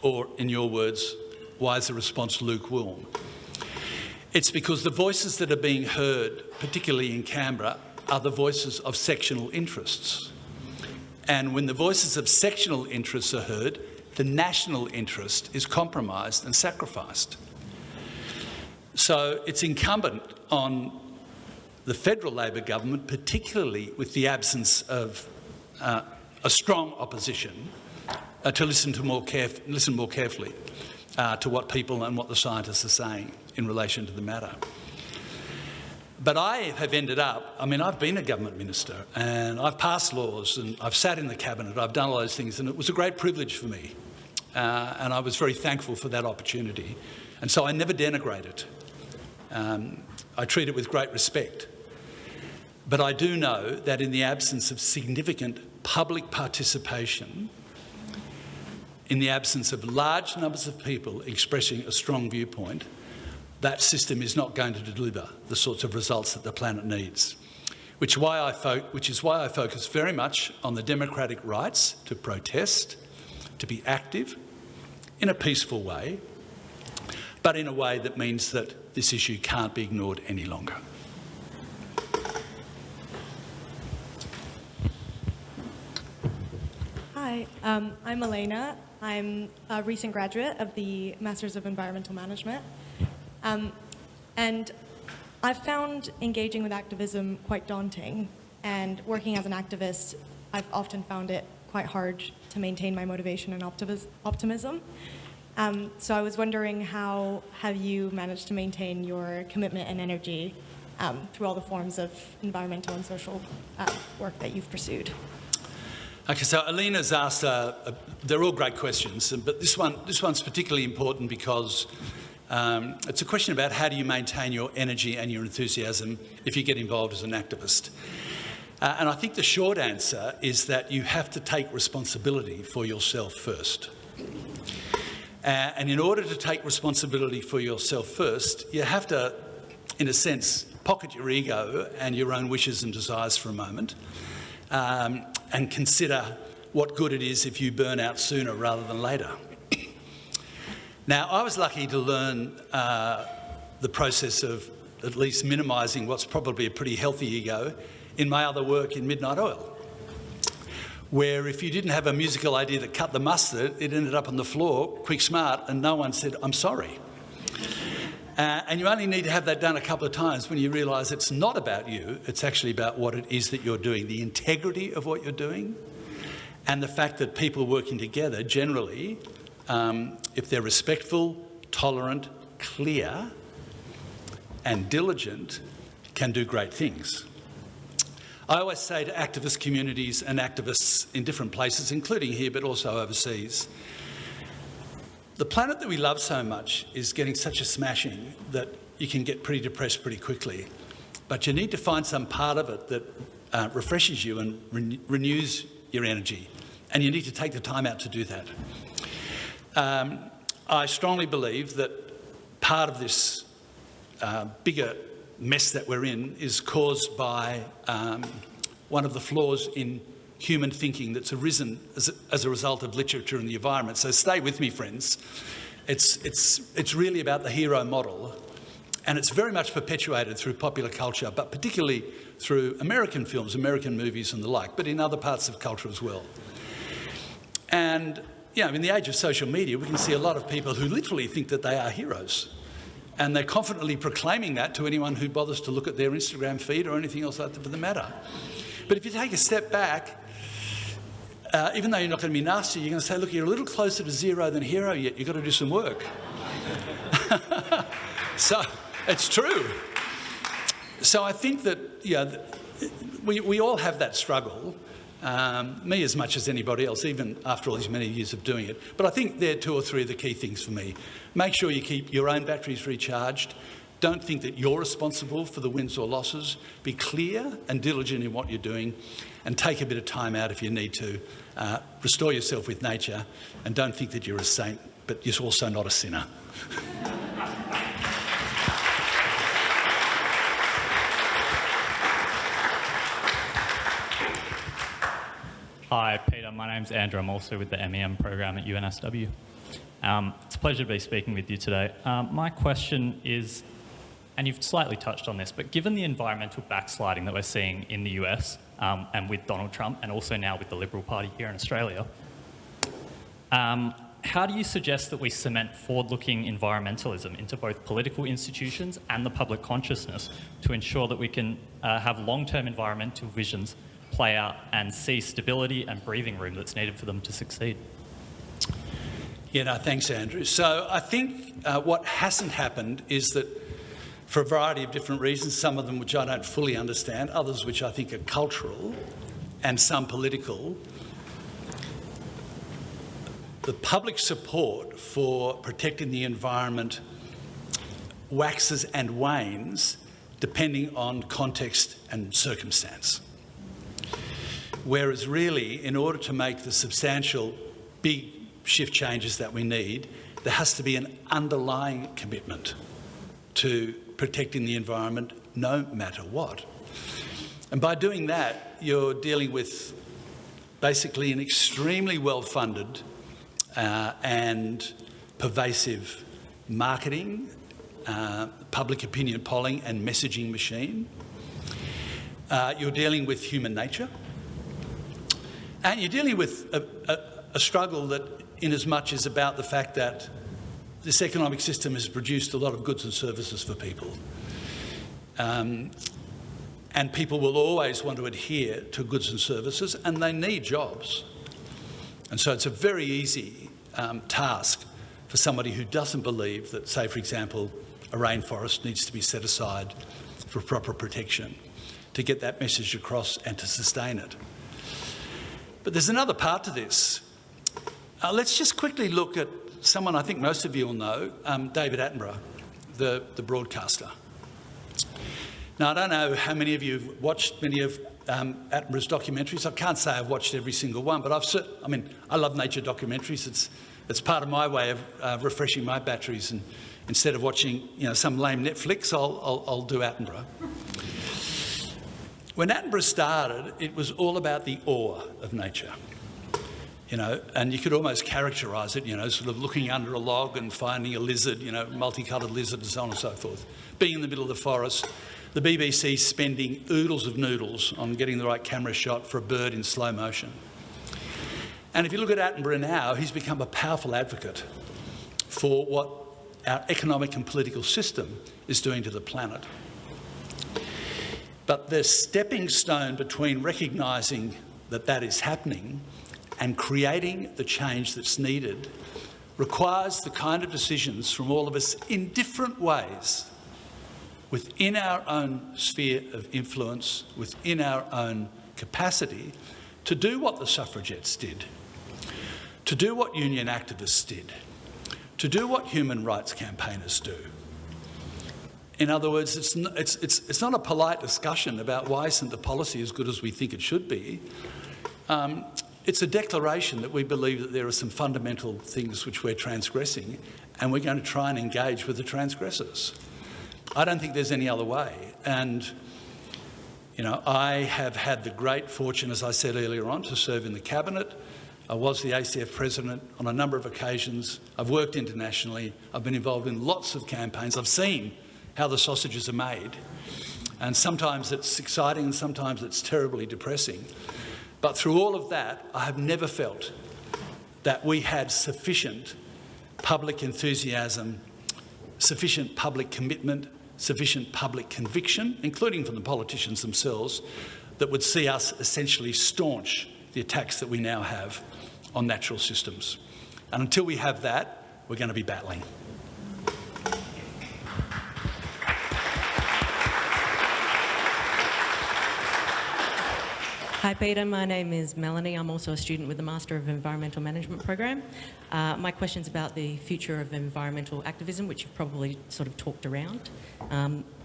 Or, in your words, why is the response lukewarm? It's because the voices that are being heard, particularly in Canberra, are the voices of sectional interests. And when the voices of sectional interests are heard, the national interest is compromised and sacrificed. So it's incumbent on the federal Labor government, particularly with the absence of a strong opposition, to listen more carefully to what people and what the scientists are saying in relation to the matter. But I have ended up, I've been a government minister and I've passed laws and I've sat in the cabinet, I've done all those things, and it was a great privilege for me. And I was very thankful for that opportunity. And so I never denigrate it. I treat it with great respect. But I do know that in the absence of significant public participation, in the absence of large numbers of people expressing a strong viewpoint, that system is not going to deliver the sorts of results that the planet needs. Which is why I focus very much on the democratic rights to protest, to be active in a peaceful way, but in a way that means that this issue can't be ignored any longer. Hi, I'm Elena. I'm a recent graduate of the Masters of Environmental Management. And I've found engaging with activism quite daunting, and working as an activist, I've often found it quite hard to maintain my motivation and optimism. So I was wondering, how have you managed to maintain your commitment and energy through all the forms of environmental and social work that you've pursued? Okay, so Alina's asked, they're all great questions, but this one's particularly important because it's a question about how do you maintain your energy and your enthusiasm if you get involved as an activist. And I think the short answer is that you have to take responsibility for yourself first. And in order to take responsibility for yourself first, you have to, in a sense, pocket your ego and your own wishes and desires for a moment, and consider what good it is if you burn out sooner rather than later. Now, I was lucky to learn the process of at least minimising what's probably a pretty healthy ego in my other work in Midnight Oil, where if you didn't have a musical idea that cut the mustard, it ended up on the floor, quick smart, and no one said, "I'm sorry." And you only need to have that done a couple of times when you realise it's not about you, it's actually about what it is that you're doing, the integrity of what you're doing, and the fact that people working together generally, if they're respectful, tolerant, clear, and diligent, can do great things. I always say to activist communities and activists in different places, including here but also overseas, the planet that we love so much is getting such a smashing that you can get pretty depressed pretty quickly. But you need to find some part of it that refreshes you and renews your energy. And you need to take the time out to do that. I strongly believe that part of this bigger mess that we're in is caused by one of the flaws in human thinking that's arisen as a result of literature and the environment. So stay with me, friends. It's really about the hero model, and it's very much perpetuated through popular culture, but particularly through American films, American movies and the like, but in other parts of culture as well. And, you know, in the age of social media, we can see a lot of people who literally think that they are heroes. And they're confidently proclaiming that to anyone who bothers to look at their Instagram feed or anything else like that for the matter. But if you take a step back, even though you're not going to be nasty, you're going to say, look, you're a little closer to zero than hero yet. You've got to do some work. So it's true. So I think that, yeah, we all have that struggle. Me as much as anybody else, even after all these many years of doing it. But I think there are two or three of the key things for me. Make sure you keep your own batteries recharged. Don't think that you're responsible for the wins or losses. Be clear and diligent in what you're doing, and take a bit of time out if you need to. Restore yourself with nature, and don't think that you're a saint, but you're also not a sinner. Hi, Peter. My name's Andrew. I'm also with the MEM program at UNSW. It's a pleasure to be speaking with you today. My question is, and you've slightly touched on this, but given the environmental backsliding that we're seeing in the US and with Donald Trump, and also now with the Liberal Party here in Australia, how do you suggest that we cement forward-looking environmentalism into both political institutions and the public consciousness to ensure that we can have long-term environmental visions play out and see stability and breathing room that's needed for them to succeed? Yeah, no, thanks, Andrew. So I think what hasn't happened is that, for a variety of different reasons, some of them which I don't fully understand, others which I think are cultural, and some political, the public support for protecting the environment waxes and wanes depending on context and circumstance. Whereas really, in order to make the substantial big shift changes that we need, there has to be an underlying commitment to protecting the environment no matter what. And by doing that, you're dealing with basically an extremely well-funded and pervasive marketing, public opinion polling and messaging machine. You're dealing with human nature. And you're dealing with a struggle that, in as much, is about the fact that this economic system has produced a lot of goods and services for people. And people will always want to adhere to goods and services, and they need jobs. And so it's a very easy task for somebody who doesn't believe that, say, for example, a rainforest needs to be set aside for proper protection, to get that message across and to sustain it. But there's another part to this. Let's just quickly look at someone I think most of you will know, David Attenborough, the broadcaster. Now, I don't know how many of you have watched many of Attenborough's documentaries. I can't say I've watched every single one, but I love nature documentaries. It's part of my way of refreshing my batteries, and instead of watching some lame Netflix, I'll do Attenborough. When Attenborough started, it was all about the awe of nature. And you could almost characterise it, sort of looking under a log and finding a lizard, multicoloured lizard and so on and so forth. Being in the middle of the forest, the BBC spending oodles of noodles on getting the right camera shot for a bird in slow motion. And if you look at Attenborough now, he's become a powerful advocate for what our economic and political system is doing to the planet. But the stepping stone between recognising that that is happening and creating the change that's needed requires the kind of decisions from all of us in different ways, within our own sphere of influence, within our own capacity, to do what the suffragettes did, to do what union activists did, to do what human rights campaigners do. In other words, it's not a polite discussion about why isn't the policy as good as we think it should be. It's a declaration that we believe that there are some fundamental things which we're transgressing, and we're going to try and engage with the transgressors. I don't think there's any other way. And, I have had the great fortune, as I said earlier on, to serve in the Cabinet. I was the ACF President on a number of occasions. I've worked internationally. I've been involved in lots of campaigns. I've seen how the sausages are made. And sometimes it's exciting and sometimes it's terribly depressing. But through all of that, I have never felt that we had sufficient public enthusiasm, sufficient public commitment, sufficient public conviction, including from the politicians themselves, that would see us essentially staunch the attacks that we now have on natural systems. And until we have that, we're going to be battling. Hi Peter, my name is Melanie. I'm also a student with the Master of Environmental Management program. My question's about the future of environmental activism, which you've probably sort of talked around.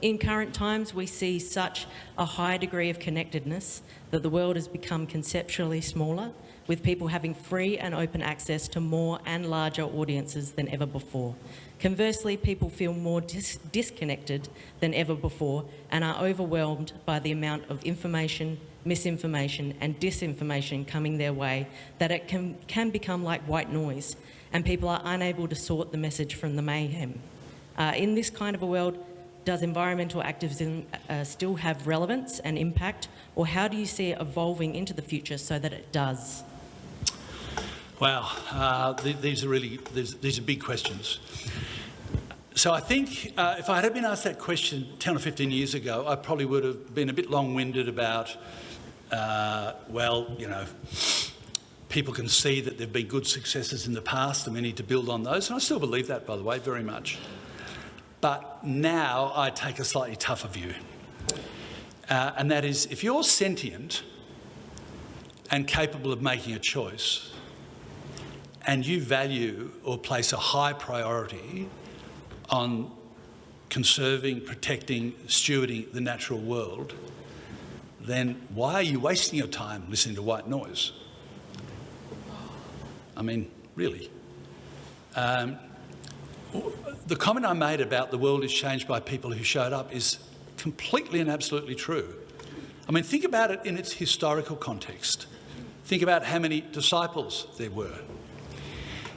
In current times, we see such a high degree of connectedness that the world has become conceptually smaller, with people having free and open access to more and larger audiences than ever before. Conversely, people feel more disconnected than ever before and are overwhelmed by the amount of information, misinformation and disinformation coming their way that it can become like white noise, and people are unable to sort the message from the mayhem. In this kind of a world, does environmental activism still have relevance and impact, or how do you see it evolving into the future so that it does? Wow, these are big questions. So I think if I had been asked that question 10 or 15 years ago, I probably would have been a bit long-winded about, people can see that there have been good successes in the past and we need to build on those. And I still believe that, by the way, very much. But now I take a slightly tougher view. And that is, if you're sentient and capable of making a choice, and you value or place a high priority on conserving, protecting, stewarding the natural world, then why are you wasting your time listening to white noise? I mean, really. The comment I made about the world is changed by people who showed up is completely and absolutely true. I mean, think about it in its historical context. Think about how many disciples there were.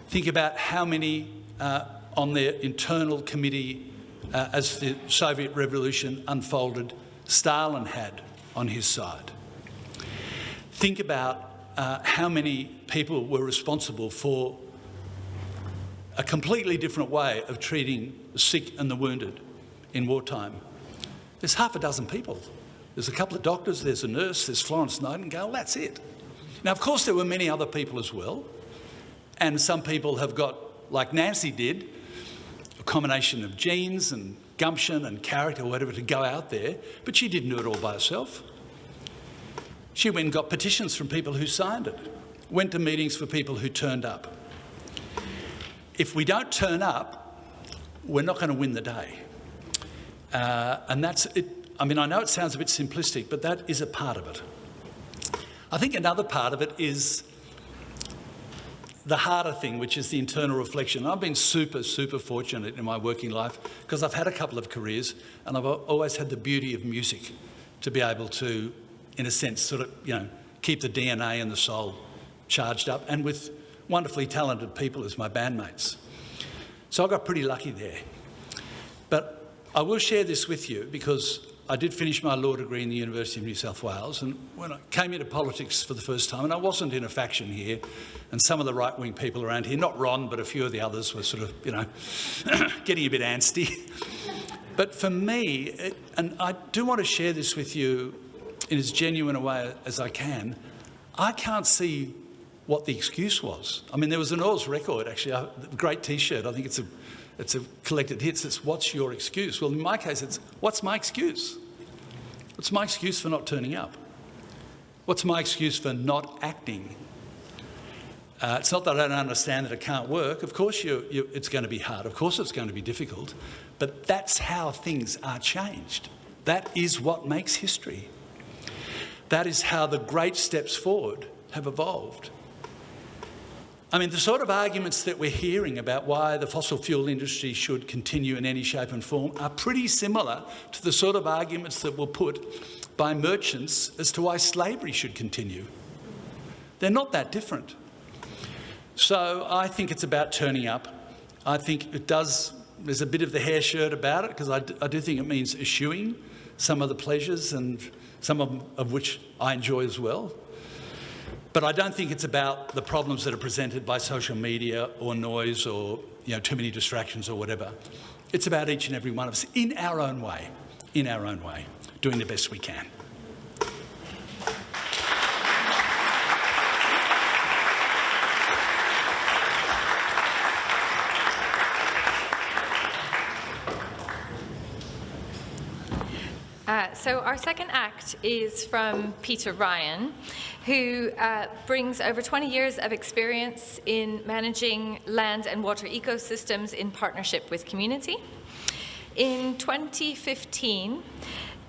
Think about how many on their internal committee as the Soviet Revolution unfolded, Stalin had on his side. Think about how many people were responsible for a completely different way of treating the sick and the wounded in wartime. There's half a dozen people. There's a couple of doctors, there's a nurse, there's Florence Nightingale, that's it. Now, of course, there were many other people as well. And some people have got, like Nancy did, a combination of genes and gumption and character or whatever to go out there, but she didn't do it all by herself. She went and got petitions from people who signed it, went to meetings for people who turned up. If we don't turn up, we're not going to win the day. And that's it. I mean, I know it sounds a bit simplistic, but that is a part of it. I think another part of it is the harder thing, which is the internal reflection. I've been super, super fortunate in my working life because I've had a couple of careers and I've always had the beauty of music to be able to, in a sense, sort of, keep the DNA and the soul charged up, and with wonderfully talented people as my bandmates. So I got pretty lucky there. But I will share this with you because I did finish my law degree in the University of New South Wales, and when I came into politics for the first time, and I wasn't in a faction here, and some of the right-wing people around here, not Ron, but a few of the others were sort of, getting a bit antsy. But for me, and I do want to share this with you in as genuine a way as I can, I can't see what the excuse was. I mean, there was an Oz record, actually, a great T-shirt. I think it's a collected hits. It's "What's your excuse?" Well, in my case, it's "What's my excuse?" What's my excuse for not turning up? What's my excuse for not acting? It's not that I don't understand that it can't work. Of course, it's going to be hard. Of course, it's going to be difficult. But that's how things are changed. That is what makes history. That is how the great steps forward have evolved. I mean, the sort of arguments that we're hearing about why the fossil fuel industry should continue in any shape and form are pretty similar to the sort of arguments that were put by merchants as to why slavery should continue. They're not that different. So I think it's about turning up. I think there's a bit of the hair shirt about it, because I do think it means eschewing some of the pleasures, and some of which I enjoy as well. But I don't think it's about the problems that are presented by social media or noise or too many distractions or whatever. It's about each and every one of us in our own way, doing the best we can. So our second act is from Peter Ryan, who brings over 20 years of experience in managing land and water ecosystems in partnership with community. In 2015,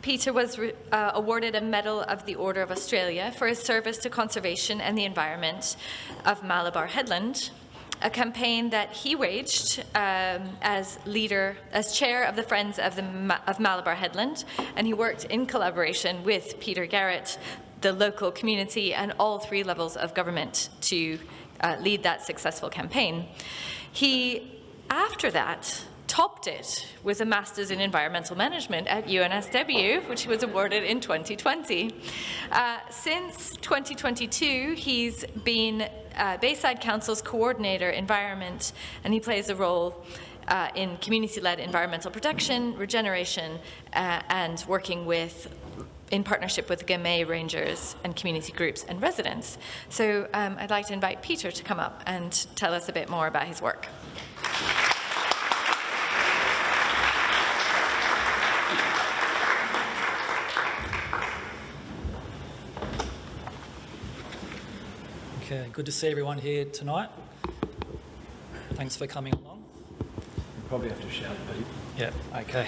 Peter was awarded a Medal of the Order of Australia for his service to conservation and the environment of Malabar Headland, a campaign that he waged as chair of the Friends of Malabar Headland, and he worked in collaboration with Peter Garrett, the local community, and all three levels of government to lead that successful campaign. He, after that, topped it with a Master's in Environmental Management at UNSW, which he was awarded in 2020. Since 2022, he's been Bayside Council's Coordinator Environment, and he plays a role in community-led environmental protection, regeneration, and working in partnership with Gamay Rangers and community groups and residents. So I'd like to invite Peter to come up and tell us a bit more about his work. Okay, good to see everyone here tonight. Thanks for coming along. You probably have to shout, Pete. Yeah, okay.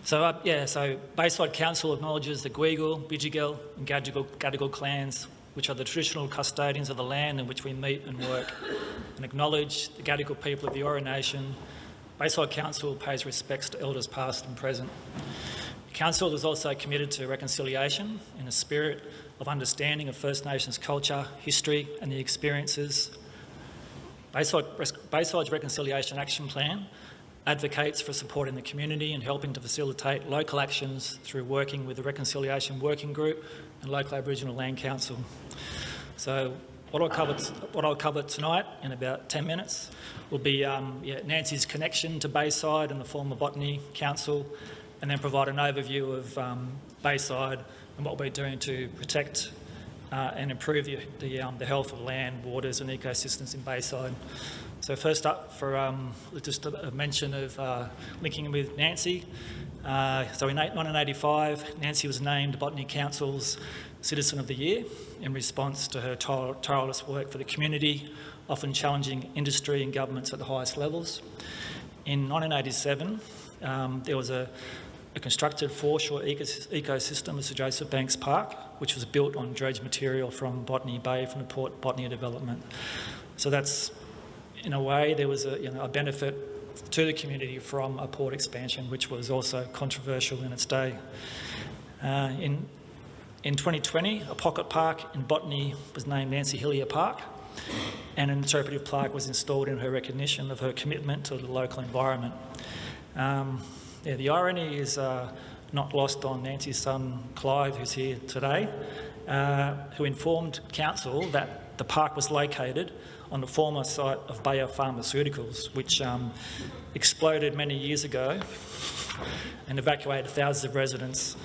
So Bayside Council acknowledges the Guigal, Bidjigal and Gadigal clans, which are the traditional custodians of the land in which we meet and work, and acknowledge the Gadigal people of the Eora Nation. Bayside Council pays respects to elders past and present. The Council is also committed to reconciliation in a spirit of understanding of First Nations culture, history and the experiences. Bayside's Reconciliation Action Plan advocates for supporting the community and helping to facilitate local actions through working with the Reconciliation Working Group and local Aboriginal Land Council. So what I'll cover tonight in about 10 minutes will be Nancy's connection to Bayside and the former Botany Council, and then provide an overview of Bayside and what we're doing to protect and improve the health of land, waters and ecosystems in Bayside. So first up, for just a mention of linking with Nancy. So in 1985, Nancy was named Botany Council's Citizen of the Year in response to her tireless work for the community, often challenging industry and governments at the highest levels. In 1987, there was a constructed foreshore ecosystem of Sir Joseph Banks Park, which was built on dredge material from Botany Bay, from the Port Botany Development. So that's, in a way, there was a benefit to the community from a port expansion, which was also controversial in its day. In 2020, a pocket park in Botany was named Nancy Hillier Park, and an interpretive plaque was installed in her recognition of her commitment to the local environment. The irony is not lost on Nancy's son Clive, who's here today, who informed council that the park was located on the former site of Bayer Pharmaceuticals, which exploded many years ago and evacuated thousands of residents.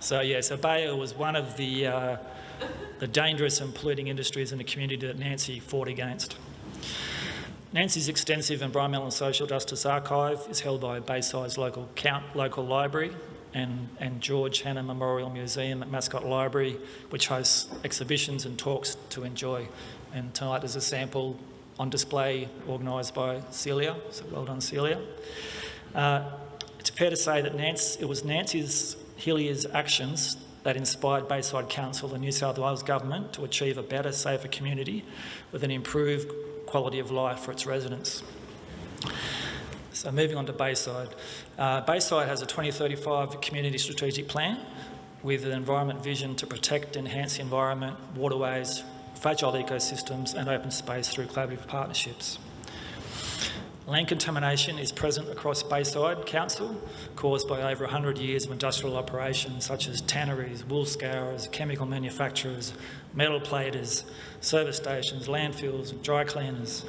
So Bayer was one of the dangerous and polluting industries in the community that Nancy fought against. Nancy's extensive environmental and social justice archive is held by Bayside's local library and George Hanna Memorial Museum at Mascot Library, which hosts exhibitions and talks to enjoy. And tonight there's a sample on display organised by Celia, so well done Celia. It's fair to say that it was Nancy's Hillier's actions that inspired Bayside Council and New South Wales Government to achieve a better, safer community with an improved quality of life for its residents. So moving on to Bayside. Bayside has a 2035 community strategic plan with an environment vision to protect, enhance the environment, waterways, fragile ecosystems and open space through collaborative partnerships. Land contamination is present across Bayside Council, caused by over 100 years of industrial operations such as tanneries, wool scourers, chemical manufacturers, metal platers, service stations, landfills, dry cleaners.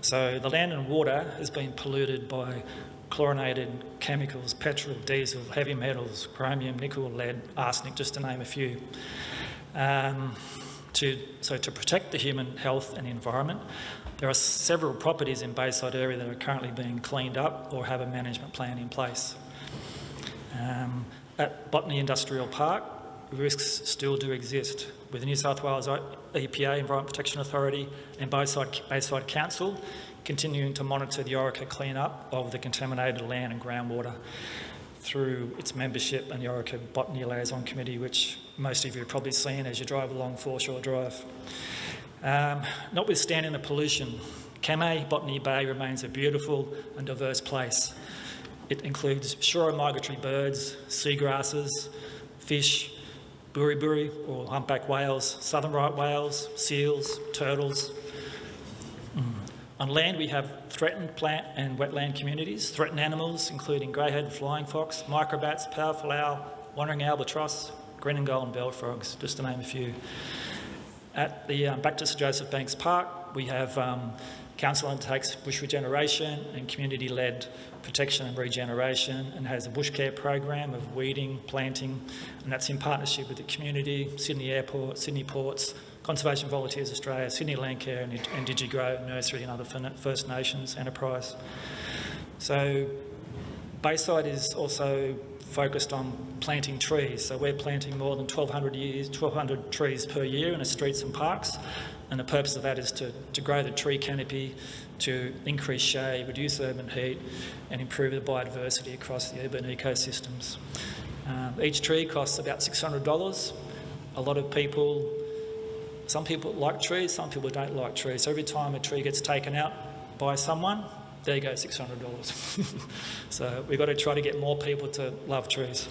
So the land and water has been polluted by chlorinated chemicals, petrol, diesel, heavy metals, chromium, nickel, lead, arsenic, just to name a few. To protect the human health and the environment, there are several properties in Bayside area that are currently being cleaned up or have a management plan in place. At Botany Industrial Park, risks still do exist, with the New South Wales EPA, Environment Protection Authority, and Bayside Council continuing to monitor the Orica clean-up of the contaminated land and groundwater through its membership and the Orica Botany Liaison Committee, which most of you have probably seen as you drive along Foreshore Drive. Notwithstanding the pollution, Kamei Botany Bay remains a beautiful and diverse place. It includes shore migratory birds, seagrasses, fish, buri or humpback whales, southern right whales, seals, turtles. On land we have threatened plant and wetland communities, threatened animals including greyhead, flying fox, microbats, powerful owl, wandering albatross, green and golden bell frogs, just to name a few. At the back to Sir Joseph Banks Park, we have council undertakes bush regeneration and community-led protection and regeneration, and has a bush care program of weeding, planting, and that's in partnership with the community, Sydney Airport, Sydney Ports, Conservation Volunteers Australia, Sydney Landcare and DigiGrow Nursery and other First Nations enterprise. So Bayside is also focused on planting trees. So we're planting more than 1,200 trees per year in the streets and parks. And the purpose of that is to grow the tree canopy, to increase shade, reduce urban heat, and improve the biodiversity across the urban ecosystems. Each tree costs about $600. A lot of people, some people like trees, some people don't like trees. So every time a tree gets taken out by someone, there you go, $600. So we've got to try to get more people to love trees.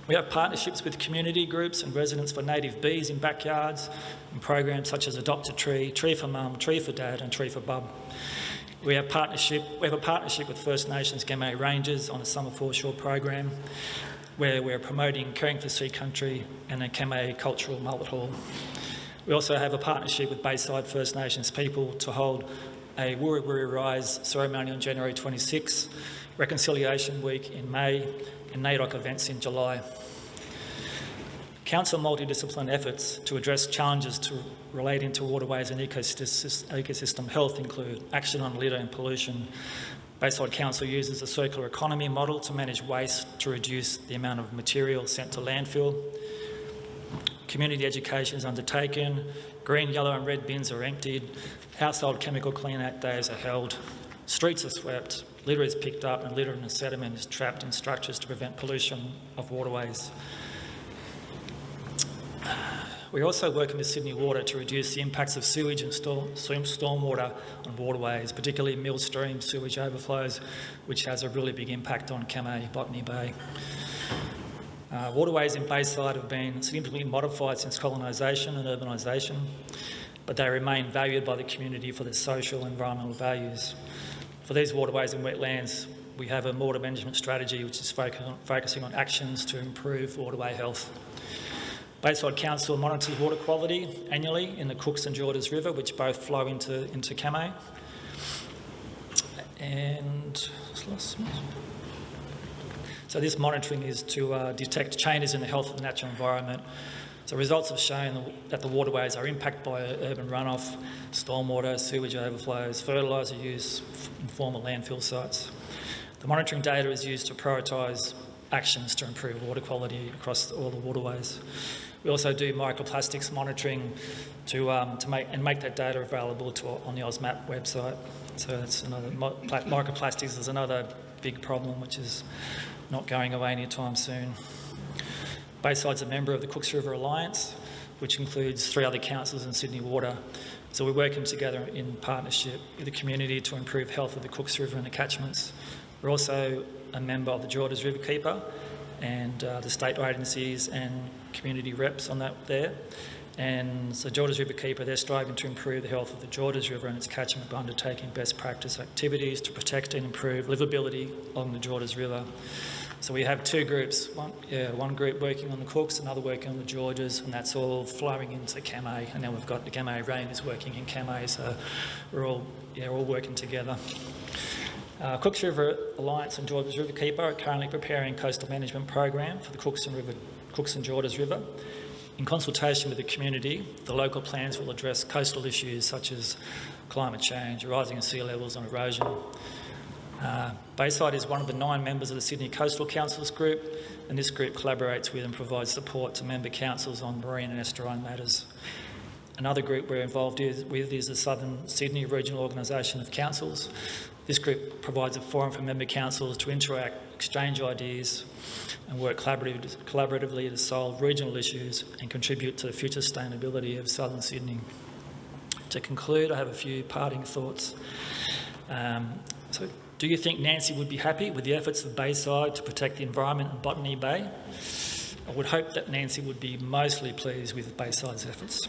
We have partnerships with community groups and residents for native bees in backyards, and programs such as Adopt a Tree, Tree for Mum, Tree for Dad and Tree for Bub. We have a partnership with First Nations Gamay Rangers on a summer foreshore program where we're promoting caring for sea country and a Gamay cultural mullet hall. We also have a partnership with Bayside First Nations people to hold a Wurri Rise ceremony on January 26, Reconciliation Week in May, and NAIDOC events in July. Council multidisciplinary efforts to address challenges relating to waterways and ecosystem health include action on litter and pollution. Bayside Council uses a circular economy model to manage waste to reduce the amount of material sent to landfill. Community education is undertaken. Green, yellow and red bins are emptied. Household chemical clean-out days are held. Streets are swept. Litter is picked up and litter and sediment is trapped in structures to prevent pollution of waterways. We also work with Sydney Water to reduce the impacts of sewage and stormwater on waterways, particularly mill stream sewage overflows, which has a really big impact on Kamay, Botany Bay. Waterways in Bayside have been significantly modified since colonisation and urbanisation, but they remain valued by the community for their social and environmental values. For these waterways and wetlands, we have a water management strategy which is focusing on actions to improve waterway health. Bayside Council monitors water quality annually in the Cooks and Georges River, which both flow into Kamay. And so this monitoring is to detect changes in the health of the natural environment. So results have shown that the waterways are impacted by urban runoff, stormwater, sewage overflows, fertiliser use in former landfill sites. The monitoring data is used to prioritise actions to improve water quality across all the waterways. We also do microplastics monitoring to make that data available on the AusMap website. So that's another microplastics is another big problem which is not going away anytime soon. Bayside's a member of the Cooks River Alliance, which includes 3 other councils in Sydney Water. So we're working together in partnership with the community to improve health of the Cooks River and the catchments. We're also a member of the Georges River Keeper and the state agencies and community reps on that there. And so Georges River Keeper, they're striving to improve the health of the Georges River and its catchment by undertaking best practice activities to protect and improve livability along the Georges River. So we have 2 groups, one group working on the Cooks, another working on the Georges, and that's all flowing into Kamay. And then we've got the Kamay Rangers working in Kamay, so we're all working together. Cooks River Alliance and Georges River Keeper are currently preparing a coastal management program for the Cooks and Georges River. In consultation with the community, the local plans will address coastal issues such as climate change, rising sea levels and erosion. Bayside is one of the 9 members of the Sydney Coastal Councils group, and this group collaborates with and provides support to member councils on marine and estuarine matters. Another group we're involved with is the Southern Sydney Regional Organisation of Councils. This group provides a forum for member councils to interact, exchange ideas and work collaboratively to solve regional issues and contribute to the future sustainability of Southern Sydney. To conclude, I have a few parting thoughts. So, do you think Nancy would be happy with the efforts of Bayside to protect the environment in Botany Bay? I would hope that Nancy would be mostly pleased with Bayside's efforts.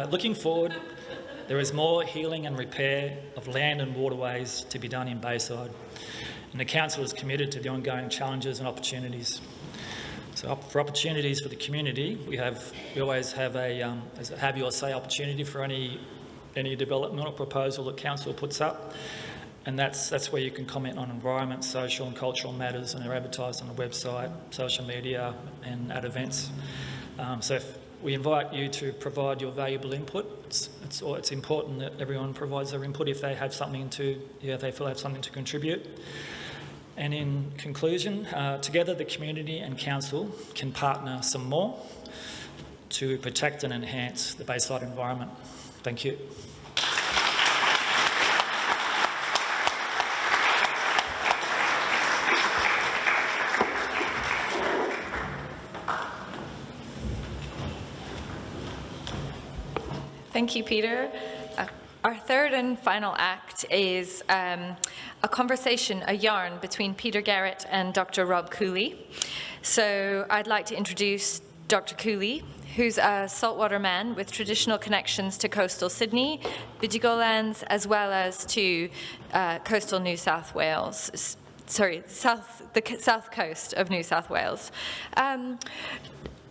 Looking forward, there is more healing and repair of land and waterways to be done in Bayside, and the Council is committed to the ongoing challenges and opportunities. So for opportunities for the community, we always have a have your say opportunity for any development or proposal that Council puts up, and that's where you can comment on environment, social and cultural matters, and they're advertised on the website, social media and at events. So we invite you to provide your valuable input. It's important that everyone provides their input if they have something if they feel they have something to contribute. And in conclusion, together the community and council can partner some more to protect and enhance the Bayside environment. Thank you. Thank you, Peter. Our third and final act is a conversation, a yarn between Peter Garrett and Dr. Rob Cooley. So I'd like to introduce Dr. Cooley, who's a saltwater man with traditional connections to coastal Sydney, Bidjigolands, as well as to coastal New South Wales. The south coast of New South Wales.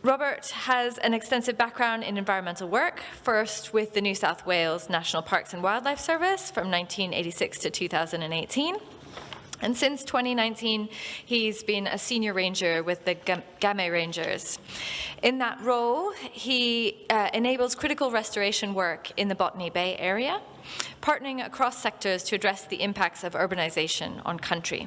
Robert has an extensive background in environmental work, first with the New South Wales National Parks and Wildlife Service from 1986 to 2018. And since 2019, he's been a senior ranger with the Game Rangers. In that role, he enables critical restoration work in the Botany Bay area, partnering across sectors to address the impacts of urbanization on country.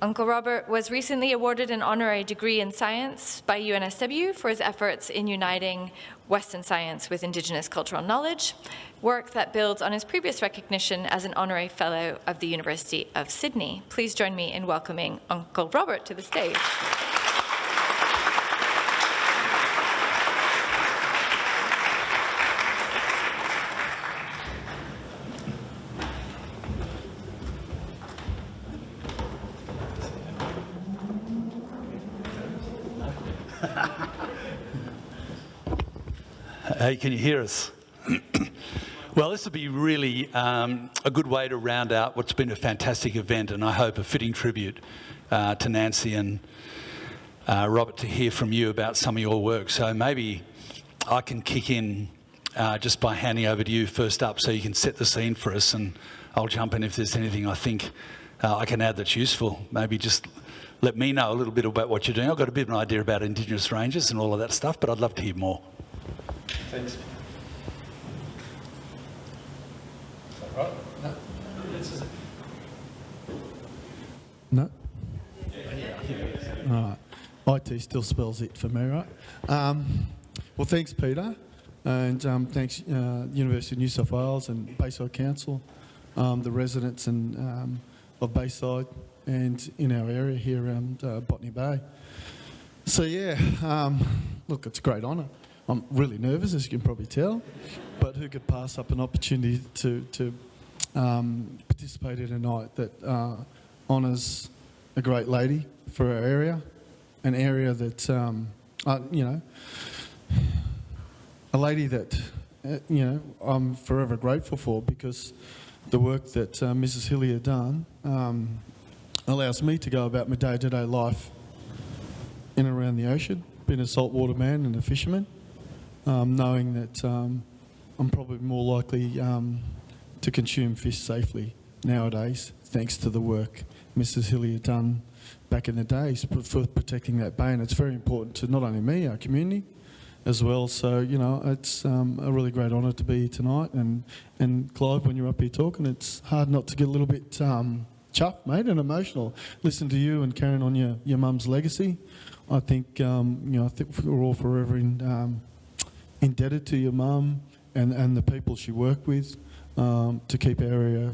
Uncle Robert was recently awarded an honorary degree in science by UNSW for his efforts in uniting Western science with Indigenous cultural knowledge, work that builds on his previous recognition as an honorary fellow of the University of Sydney. Please join me in welcoming Uncle Robert to the stage. Hey, can you hear us? Well, this will be really a good way to round out what's been a fantastic event, and I hope a fitting tribute to Nancy and Robert to hear from you about some of your work. So maybe I can kick in just by handing over to you first up so you can set the scene for us, and I'll jump in if there's anything I think I can add that's useful. Maybe just let me know a little bit about what you're doing. I've got a bit of an idea about Indigenous Rangers and all of that stuff, but I'd love to hear more. Thanks. Right? No? No? All right. IT still spells it for me, right? Well, thanks, Peter. And thanks, University of New South Wales and Bayside Council, the residents and of Bayside and in our area here around Botany Bay. So, yeah, look, it's a great honour. I'm really nervous, as you can probably tell, but who could pass up an opportunity to participate in a night that honours a great lady for our area, an area that, you know, a lady that, you know, I'm forever grateful for, because the work that Mrs. Hillier done allows me to go about my day-to-day life in and around the ocean, being a saltwater man and a fisherman. Knowing that I'm probably more likely to consume fish safely nowadays, thanks to the work Mrs. Hillier done back in the days for protecting that bay. And it's very important to not only me, our community, as well. So, you know, it's a really great honour to be here tonight. And Clive, when you're up here talking, it's hard not to get a little bit chuffed, mate, and emotional. Listen to you and carrying on your mum's legacy. I think, you know, I think we're all forever indebted to your mum and the people she worked with to keep our area,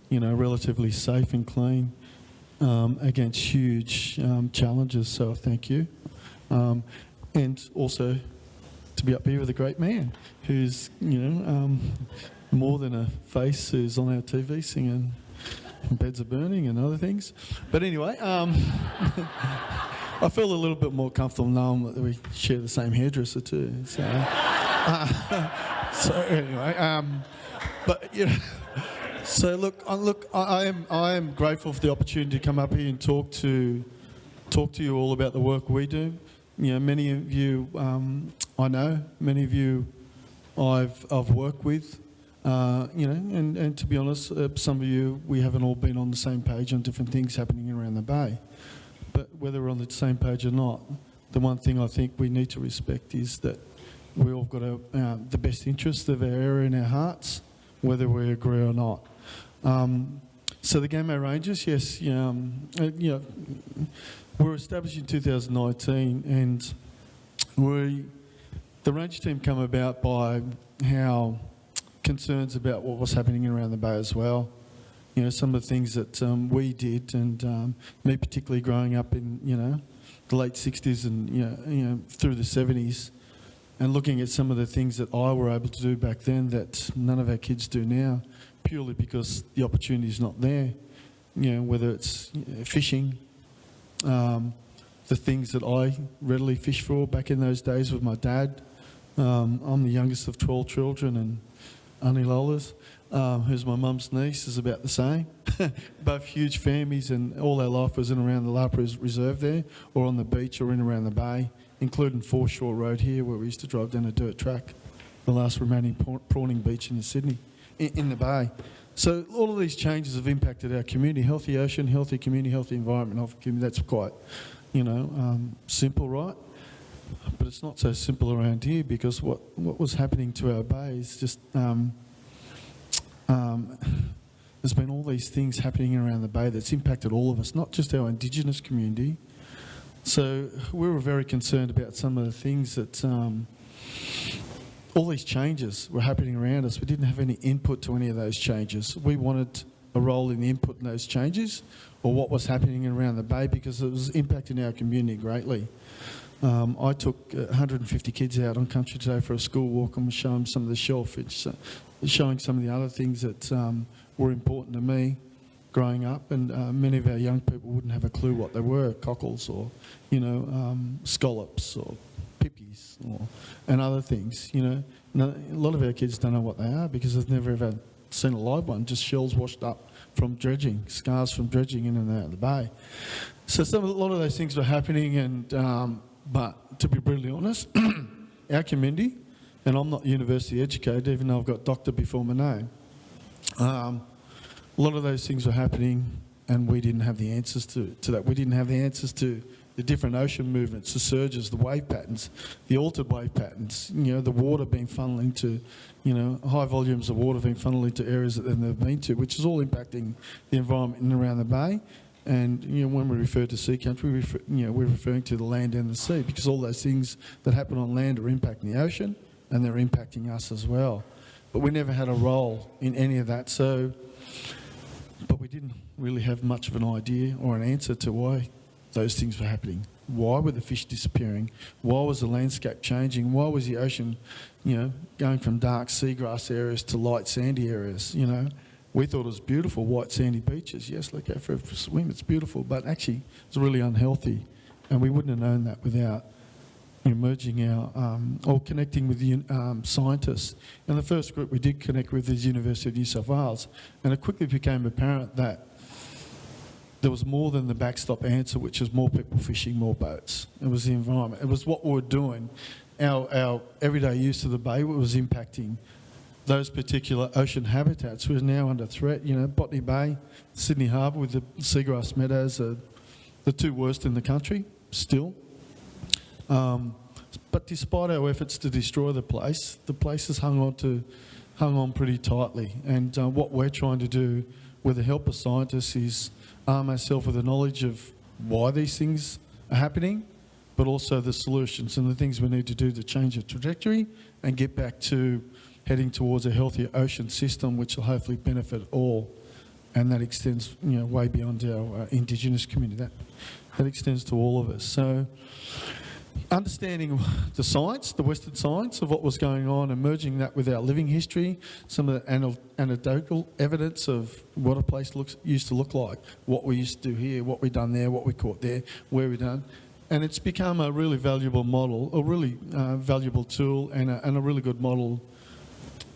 you know, relatively safe and clean against huge challenges. So thank you. And also to be up here with a great man who's, you know, more than a face, who's on our TV singing Beds Are Burning and other things. But anyway, I feel a little bit more comfortable knowing that we share the same hairdresser too. So, so anyway, but you know, so look, I am grateful for the opportunity to come up here and talk to you all about the work we do. You know, many of you I know, many of you I've worked with. You know, and to be honest, some of you we haven't all been on the same page on different things happening around the bay. But whether we're on the same page or not, the one thing I think we need to respect is that we all got the best interests of our area in our hearts, whether we agree or not. So the Game Rangers, yes, you know, were established in 2019, and the Ranger team come about by how concerns about what was happening around the bay as well. You know, some of the things that we did, and me particularly growing up in, you know, the late 60s and, you know, through the 70s, and looking at some of the things that I were able to do back then that none of our kids do now, purely because the opportunity is not there. You know, whether it's fishing, the things that I readily fished for back in those days with my dad. I'm the youngest of 12 children, and Auntie Lola's, who's my mum's niece, is about the same. Both huge families, and all our life was in and around the Lapra Reserve there, or on the beach, or in and around the bay, including Foreshore Road here, where we used to drive down a dirt track, the last remaining prawning beach in Sydney, in the bay. So all of these changes have impacted our community. Healthy ocean, healthy community, healthy environment, healthy community. That's quite, simple, right? But it's not so simple around here, because what was happening to our bay is just... there's been all these things happening around the bay that's impacted all of us, not just our Indigenous community. So we were very concerned about some of the things that... all these changes were happening around us. We didn't have any input to any of those changes. We wanted a role in the input in those changes, or what was happening around the bay, because it was impacting our community greatly. I took 150 kids out on Country Today for a school walk, and was showing some of the shellfish, showing some of the other things that were important to me growing up, and many of our young people wouldn't have a clue what they were, cockles or, scallops or pippies and other things, A lot of our kids don't know what they are because they've never ever seen a live one, just shells washed up from dredging, scars from dredging in and out of the bay. So a lot of those things were happening, and but to be brutally honest, our community, and I'm not university educated, even though I've got doctor before my name, a lot of those things were happening, and we didn't have the answers to that. We didn't have the answers to the different ocean movements, the surges, the wave patterns, the altered wave patterns, the water being funneled into, high volumes of water being funneled into areas that they've never been to, which is all impacting the environment in and around the bay. And, when we refer to sea country, we're referring to the land and the sea, because all those things that happen on land are impacting the ocean, and they're impacting us as well. But we never had a role in any of that, but we didn't really have much of an idea or an answer to why those things were happening. Why were the fish disappearing? Why was the landscape changing? Why was the ocean, going from dark seagrass areas to light sandy areas, We thought it was beautiful, white sandy beaches. Yes, look out for a swim, it's beautiful, but actually it's really unhealthy. And we wouldn't have known that without merging or connecting with the scientists. And the first group we did connect with is University of New South Wales. And it quickly became apparent that there was more than the backstop answer, which was more people fishing, more boats. It was the environment. It was what we were doing. Our everyday use of the bay was impacting those particular ocean habitats. We're now under threat. Botany Bay, Sydney Harbour with the seagrass meadows are the two worst in the country still. But despite our efforts to destroy the place has hung on pretty tightly. And what we're trying to do with the help of scientists is arm ourselves with the knowledge of why these things are happening, but also the solutions and the things we need to do to change the trajectory and get back to heading towards a healthier ocean system, which will hopefully benefit all. And that extends, way beyond our Indigenous community. That extends to all of us. So understanding the science, the Western science of what was going on, and merging that with our living history, some of the anecdotal evidence of what a place used to look like, what we used to do here, what we done there, what we caught there, where we done. And it's become a really valuable model, a really valuable tool, and a really good model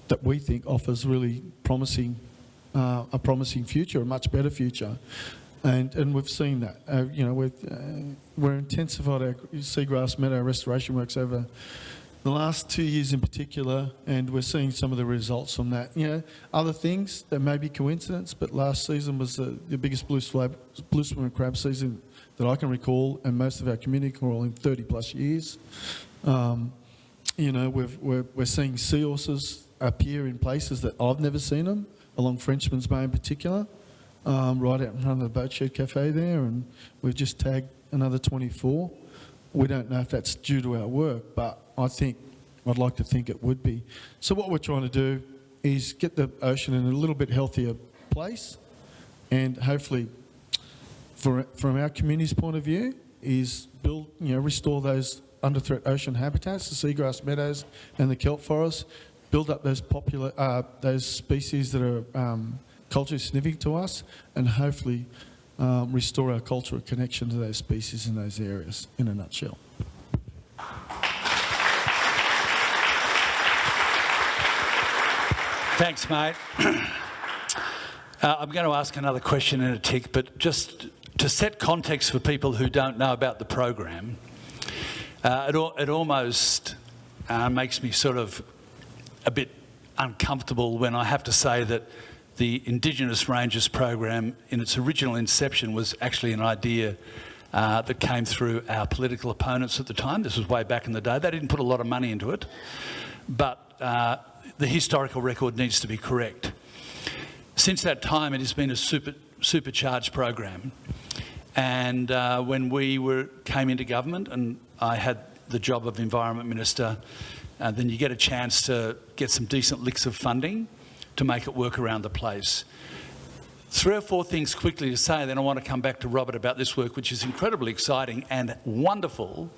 that we think offers really a promising future, a much better future. And we've seen that. We're intensified our seagrass meadow restoration works over the last 2 years in particular, and we're seeing some of the results from that. Other things, there may be coincidence, but last season was the biggest blue swimmer crab season that I can recall, and most of our community can recall in 30 plus years. We're seeing sea horses appear in places that I've never seen them, along Frenchman's Bay in particular. Right out in front of the Boat Shed Cafe there, and we've just tagged another 24. We don't know if that's due to our work, but I'd like to think it would be. So what we're trying to do is get the ocean in a little bit healthier place, and hopefully, from our community's point of view, is restore those under threat ocean habitats, the seagrass meadows and the kelp forests, build up those species that are culturally significant to us, and hopefully restore our cultural connection to those species in those areas, in a nutshell. Thanks, mate. I'm going to ask another question in a tick, but just to set context for people who don't know about the program, It almost makes me sort of a bit uncomfortable when I have to say that the Indigenous Rangers program in its original inception was actually an idea that came through our political opponents at the time. This was way back in the day. They didn't put a lot of money into it, but the historical record needs to be correct. Since that time, it has been a supercharged program. And when we came into government and I had the job of Environment Minister, then you get a chance to get some decent licks of funding to make it work around the place. 3 or 4 things quickly to say, then I want to come back to Robert about this work, which is incredibly exciting and wonderful,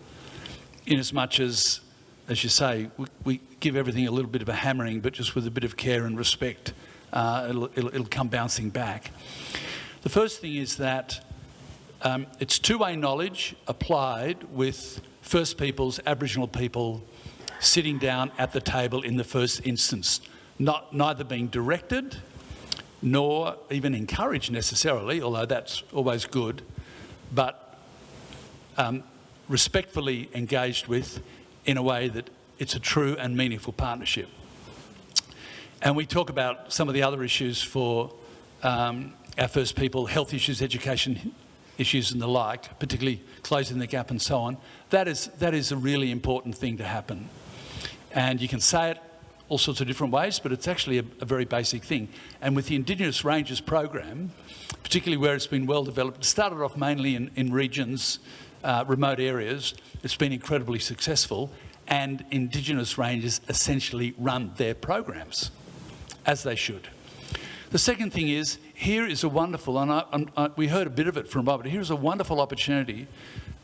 in as much as you say, we give everything a little bit of a hammering, but just with a bit of care and respect, it'll come bouncing back. The first thing is that it's two-way knowledge applied with First Peoples, Aboriginal people, sitting down at the table in the first instance, neither being directed nor even encouraged necessarily, although that's always good, but respectfully engaged with in a way that it's a true and meaningful partnership. And we talk about some of the other issues for our First People, health issues, education issues and the like, particularly closing the gap and so on. That is a really important thing to happen. And you can say it all sorts of different ways, but it's actually a very basic thing. And with the Indigenous Rangers program, particularly where it's been well developed, it started off mainly in regions, remote areas. It's been incredibly successful, and Indigenous Rangers essentially run their programs, as they should. The second thing is, here is a wonderful, and we heard a bit of it from Robert, here is a wonderful opportunity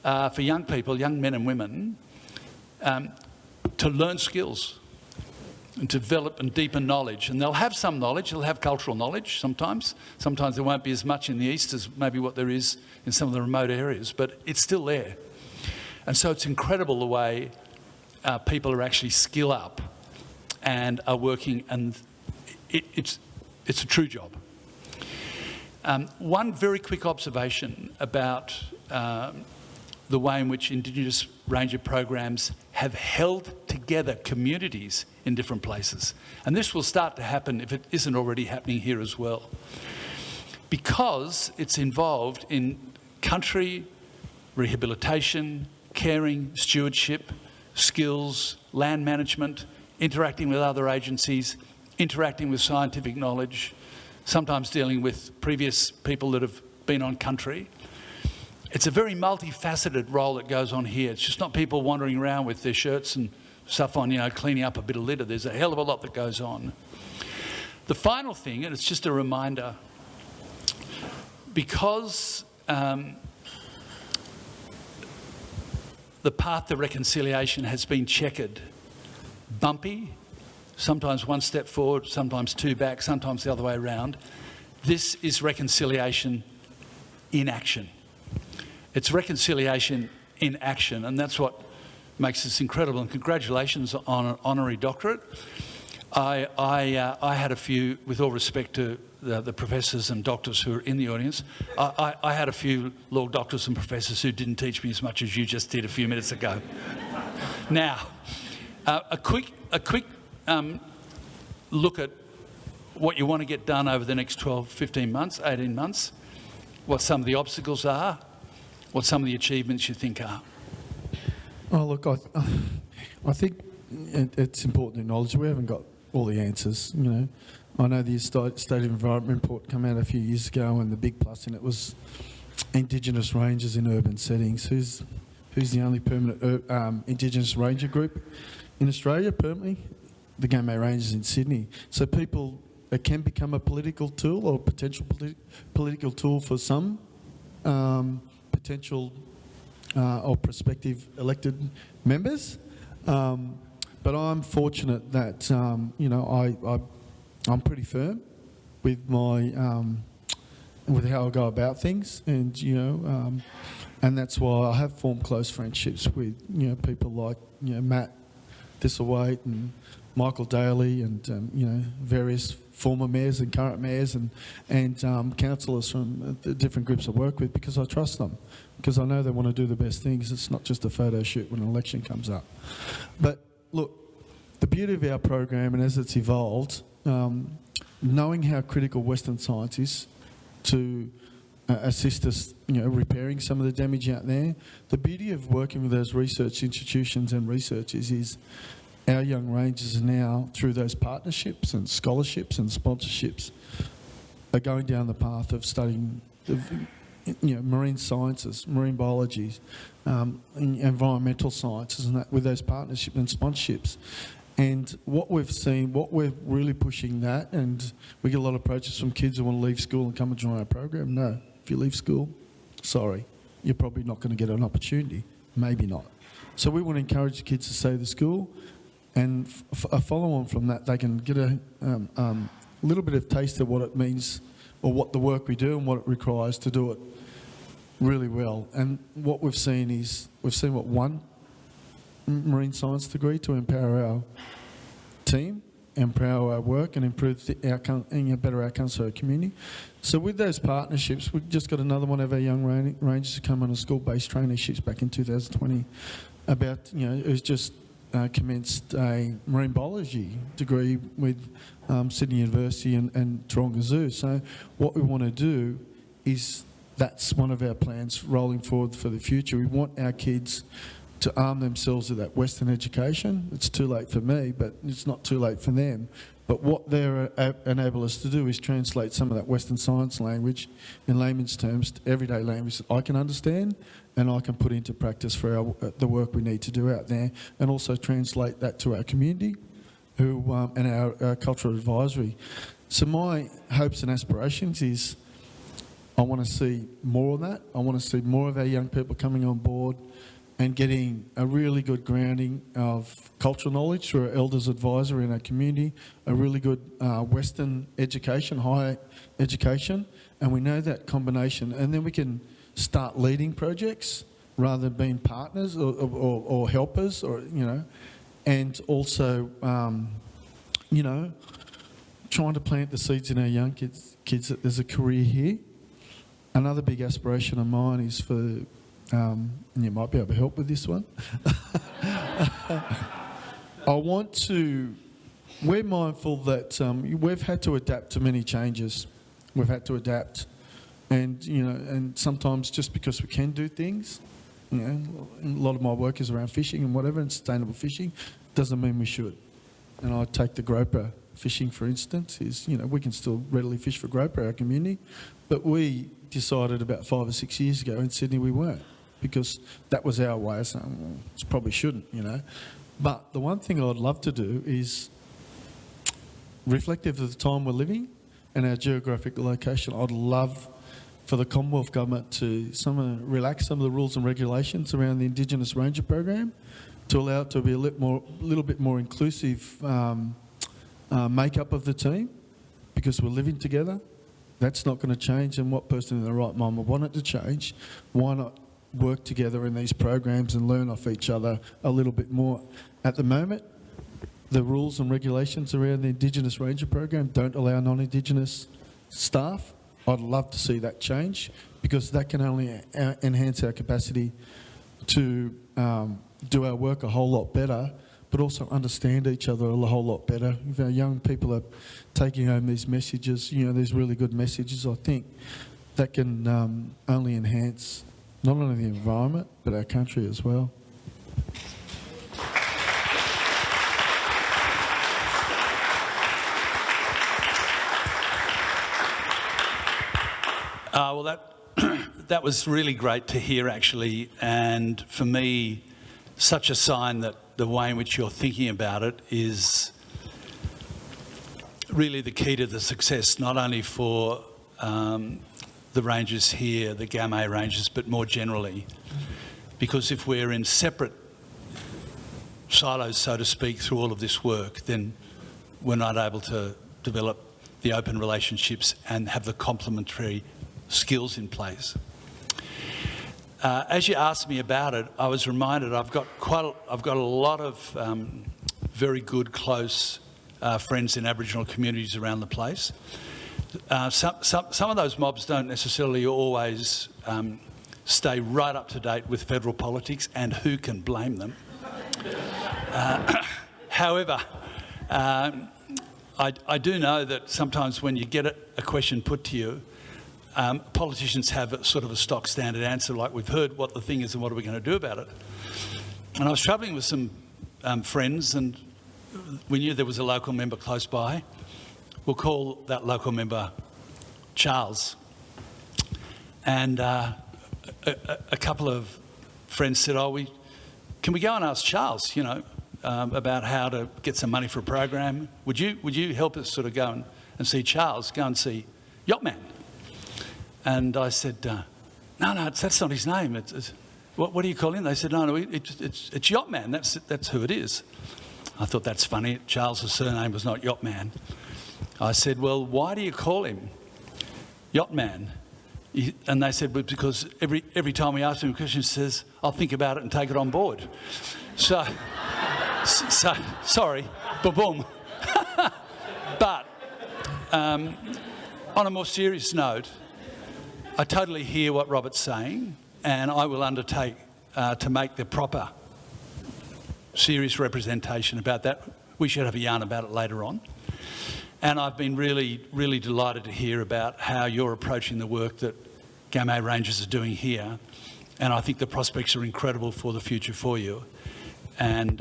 for young people, young men and women, to learn skills and develop and deepen knowledge. And they'll have some knowledge, they'll have cultural knowledge sometimes. Sometimes there won't be as much in the east as maybe what there is in some of the remote areas, but it's still there. And so it's incredible the way people are actually skill up and are working, and it's a true job. One very quick observation about the way in which Indigenous Ranger programs have held together communities in different places. And this will start to happen if it isn't already happening here as well. Because it's involved in country, rehabilitation, caring, stewardship, skills, land management, interacting with other agencies, interacting with scientific knowledge, sometimes dealing with previous people that have been on country. It's a very multifaceted role that goes on here. It's just not people wandering around with their shirts and stuff on, cleaning up a bit of litter. There's a hell of a lot that goes on. The final thing, and it's just a reminder, because the path to reconciliation has been checkered, bumpy, sometimes one step forward, sometimes 2 back, sometimes the other way around. This is reconciliation in action. It's reconciliation in action, and that's what makes this incredible. And congratulations on an honorary doctorate. I had a few, with all respect to the professors and doctors who are in the audience, I had a few law doctors and professors who didn't teach me as much as you just did a few minutes ago. Now, a quick look at what you want to get done over the next 12, 15 months, 18 months, what some of the obstacles are, what some of the achievements you think are. Oh, look, I think it's important to acknowledge we haven't got all the answers, I know the State of Environment report came out a few years ago, and the big plus in it was Indigenous Rangers in urban settings. Who's the only permanent Indigenous Ranger group in Australia, permanently? The Gamay Rangers in Sydney. So it can become a political tool, or potential political tool for some potential or prospective elected members. But I'm fortunate that, I'm pretty firm with my with how I go about things, and and that's why I have formed close friendships with people like Matt Thistlethwaite and Michael Daly, and various former mayors and current mayors and councillors from the different groups I work with, because I trust them, because I know they want to do the best things. It's not just a photo shoot when an election comes up. But look, the beauty of our program, and as it's evolved, knowing how critical Western science is to assist us, repairing some of the damage out there. The beauty of working with those research institutions and researchers is our young rangers are now, through those partnerships and scholarships and sponsorships, are going down the path of studying marine sciences, marine biology, environmental sciences, and that, with those partnerships and sponsorships. And what we've seen, what we're really pushing that, and we get a lot of approaches from kids who want to leave school and come and join our program. No, if you leave school, sorry, you're probably not going to get an opportunity. Maybe not. So we want to encourage the kids to stay at the school, and a follow-on from that, they can get a little bit of taste of what it means, or what the work we do and what it requires to do it really well. And what we've seen is, one marine science degree to empower our team, empower our work, and improve the outcome, and better outcomes for our community. So with those partnerships, we've just got another one of our young rangers who come on a school-based traineeships back in 2020 who's just commenced a marine biology degree with Sydney University and Taronga Zoo. So what we want to do is, that's one of our plans rolling forward for the future. We want our kids to arm themselves with that Western education. It's too late for me, but it's not too late for them. But what they enable us to do is translate some of that Western science language in layman's terms to everyday language that I can understand and I can put into practice for the work we need to do out there, and also translate that to our community and our cultural advisory. So my hopes and aspirations is, I want to see more of that. I want to see more of our young people coming on board and getting a really good grounding of cultural knowledge through our elders advisory in our community, a really good Western education, higher education, and we know that combination, and then we can start leading projects rather than being partners or helpers, and also trying to plant the seeds in our young kids that there's a career here. Another big aspiration of mine is for, and you might be able to help with this one. We're mindful that we've had to adapt to many changes. We've had to adapt, and sometimes just because we can do things, a lot of my work is around fishing and whatever, and sustainable fishing, doesn't mean we should. And I take the groper fishing, for instance, we can still readily fish for groper, our community, but we decided about 5 or 6 years ago in Sydney we weren't, because that was our way of saying, well, it probably shouldn't, But the one thing I'd love to do is, reflective of the time we're living and our geographic location, I'd love for the Commonwealth Government to relax some of the rules and regulations around the Indigenous Ranger Program, to allow it to be a little bit more inclusive makeup of the team, because we're living together. That's not going to change, and what person in their right mind would want it to change? Why not work together in these programs and learn off each other a little bit more? At the moment, the rules and regulations around the Indigenous Ranger Program don't allow non-Indigenous staff. I'd love to see that change, because that can only enhance our capacity to do our work a whole lot better, but also understand each other a whole lot better. If our young people are taking home these messages, these really good messages, I think that can only enhance not only the environment, but our country as well. Well, that was really great to hear, actually, and for me, such a sign that the way in which you're thinking about it is really the key to the success, not only for the rangers here, the Gamay Rangers, but more generally. Because if we're in separate silos, so to speak, through all of this work, then we're not able to develop the open relationships and have the complementary skills in place. As you asked me about it, I was reminded I've got a lot of very good, close friends in Aboriginal communities around the place. Some of those mobs don't necessarily always stay right up to date with federal politics, and who can blame them? However, I do know that sometimes when you get a question put to you, politicians have a sort of a stock standard answer, like we've heard what the thing is and what are we going to do about it. And I was travelling with some friends, and we knew there was a local member close by. We'll call that local member Charles. And a couple of friends said, can we go and ask Charles, you know, about how to get some money for a program? Would you help us sort of go and see Charles, go and see Yachtman? And I said, no, that's not his name. What do you call him? They said, no, it's Yachtman. That's who it is. I thought, that's funny. Charles's surname was not Yachtman. I said, well, why do you call him Yachtman? And they said, well, because every time we ask him a question, he says, I'll think about it and take it on board. So sorry, ba-boom. But on a more serious note, I totally hear what Robert's saying, and I will undertake to make the proper, serious representation about that. We should have a yarn about it later on. And I've been really, really delighted to hear about how you're approaching the work that Gamay Rangers are doing here. And I think the prospects are incredible for the future for you. And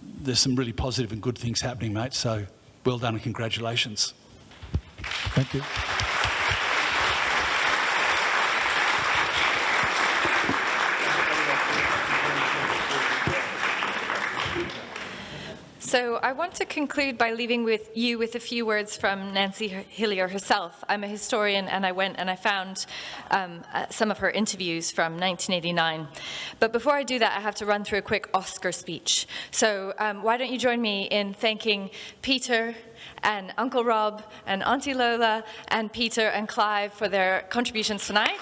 there's some really positive and good things happening, mate. So well done and congratulations. Thank you. So I want to conclude by leaving you with a few words from Nancy Hillier herself. I'm a historian, and I went and I found some of her interviews from 1989. But before I do that, I have to run through a quick Oscar speech. So why don't you join me in thanking Peter and Uncle Rob and Auntie Lola and Peter and Clive for their contributions tonight.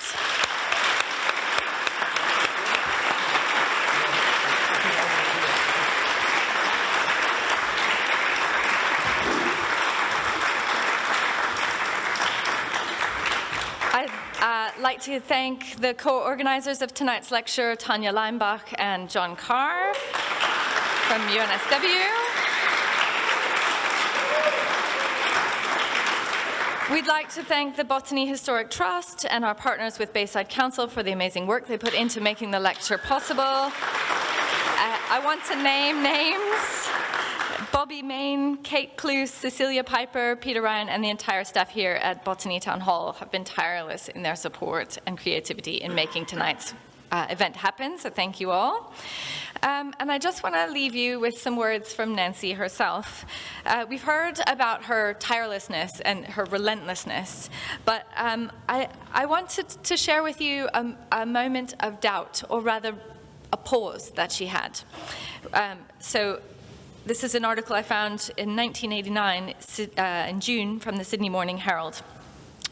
I'd like to thank the co-organisers of tonight's lecture, Tanya Leimbach and John Carr from UNSW. We'd like to thank the Botany Historic Trust and our partners with Bayside Council for the amazing work they put into making the lecture possible. I want to name names. Bobby Main, Kate Cluse, Cecilia Piper, Peter Ryan, and the entire staff here at Botany Town Hall have been tireless in their support and creativity in making tonight's event happen, so thank you all. And I just want to leave you with some words from Nancy herself. We've heard about her tirelessness and her relentlessness, but I wanted to share with you a moment of doubt, or rather a pause that she had. So this is an article I found in 1989 in June from the Sydney Morning Herald,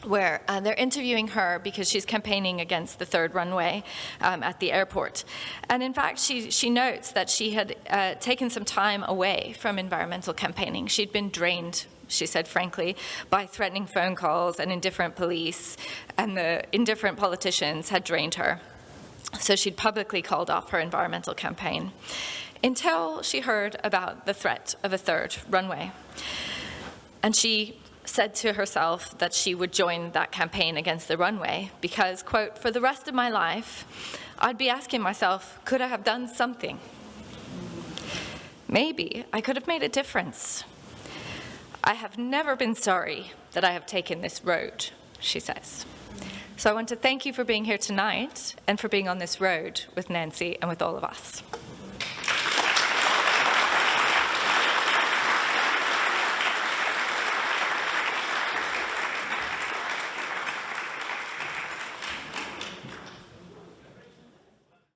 where they're interviewing her because she's campaigning against the third runway at the airport. And in fact, she notes that she had taken some time away from environmental campaigning. She'd been drained, she said frankly, by threatening phone calls and indifferent police, and the indifferent politicians had drained her. So she'd publicly called off her environmental campaign, until she heard about the threat of a third runway. And she said to herself that she would join that campaign against the runway because, quote, for the rest of my life, I'd be asking myself, could I have done something? Maybe I could have made a difference. I have never been sorry that I have taken this road, she says. So I want to thank you for being here tonight and for being on this road with Nancy and with all of us.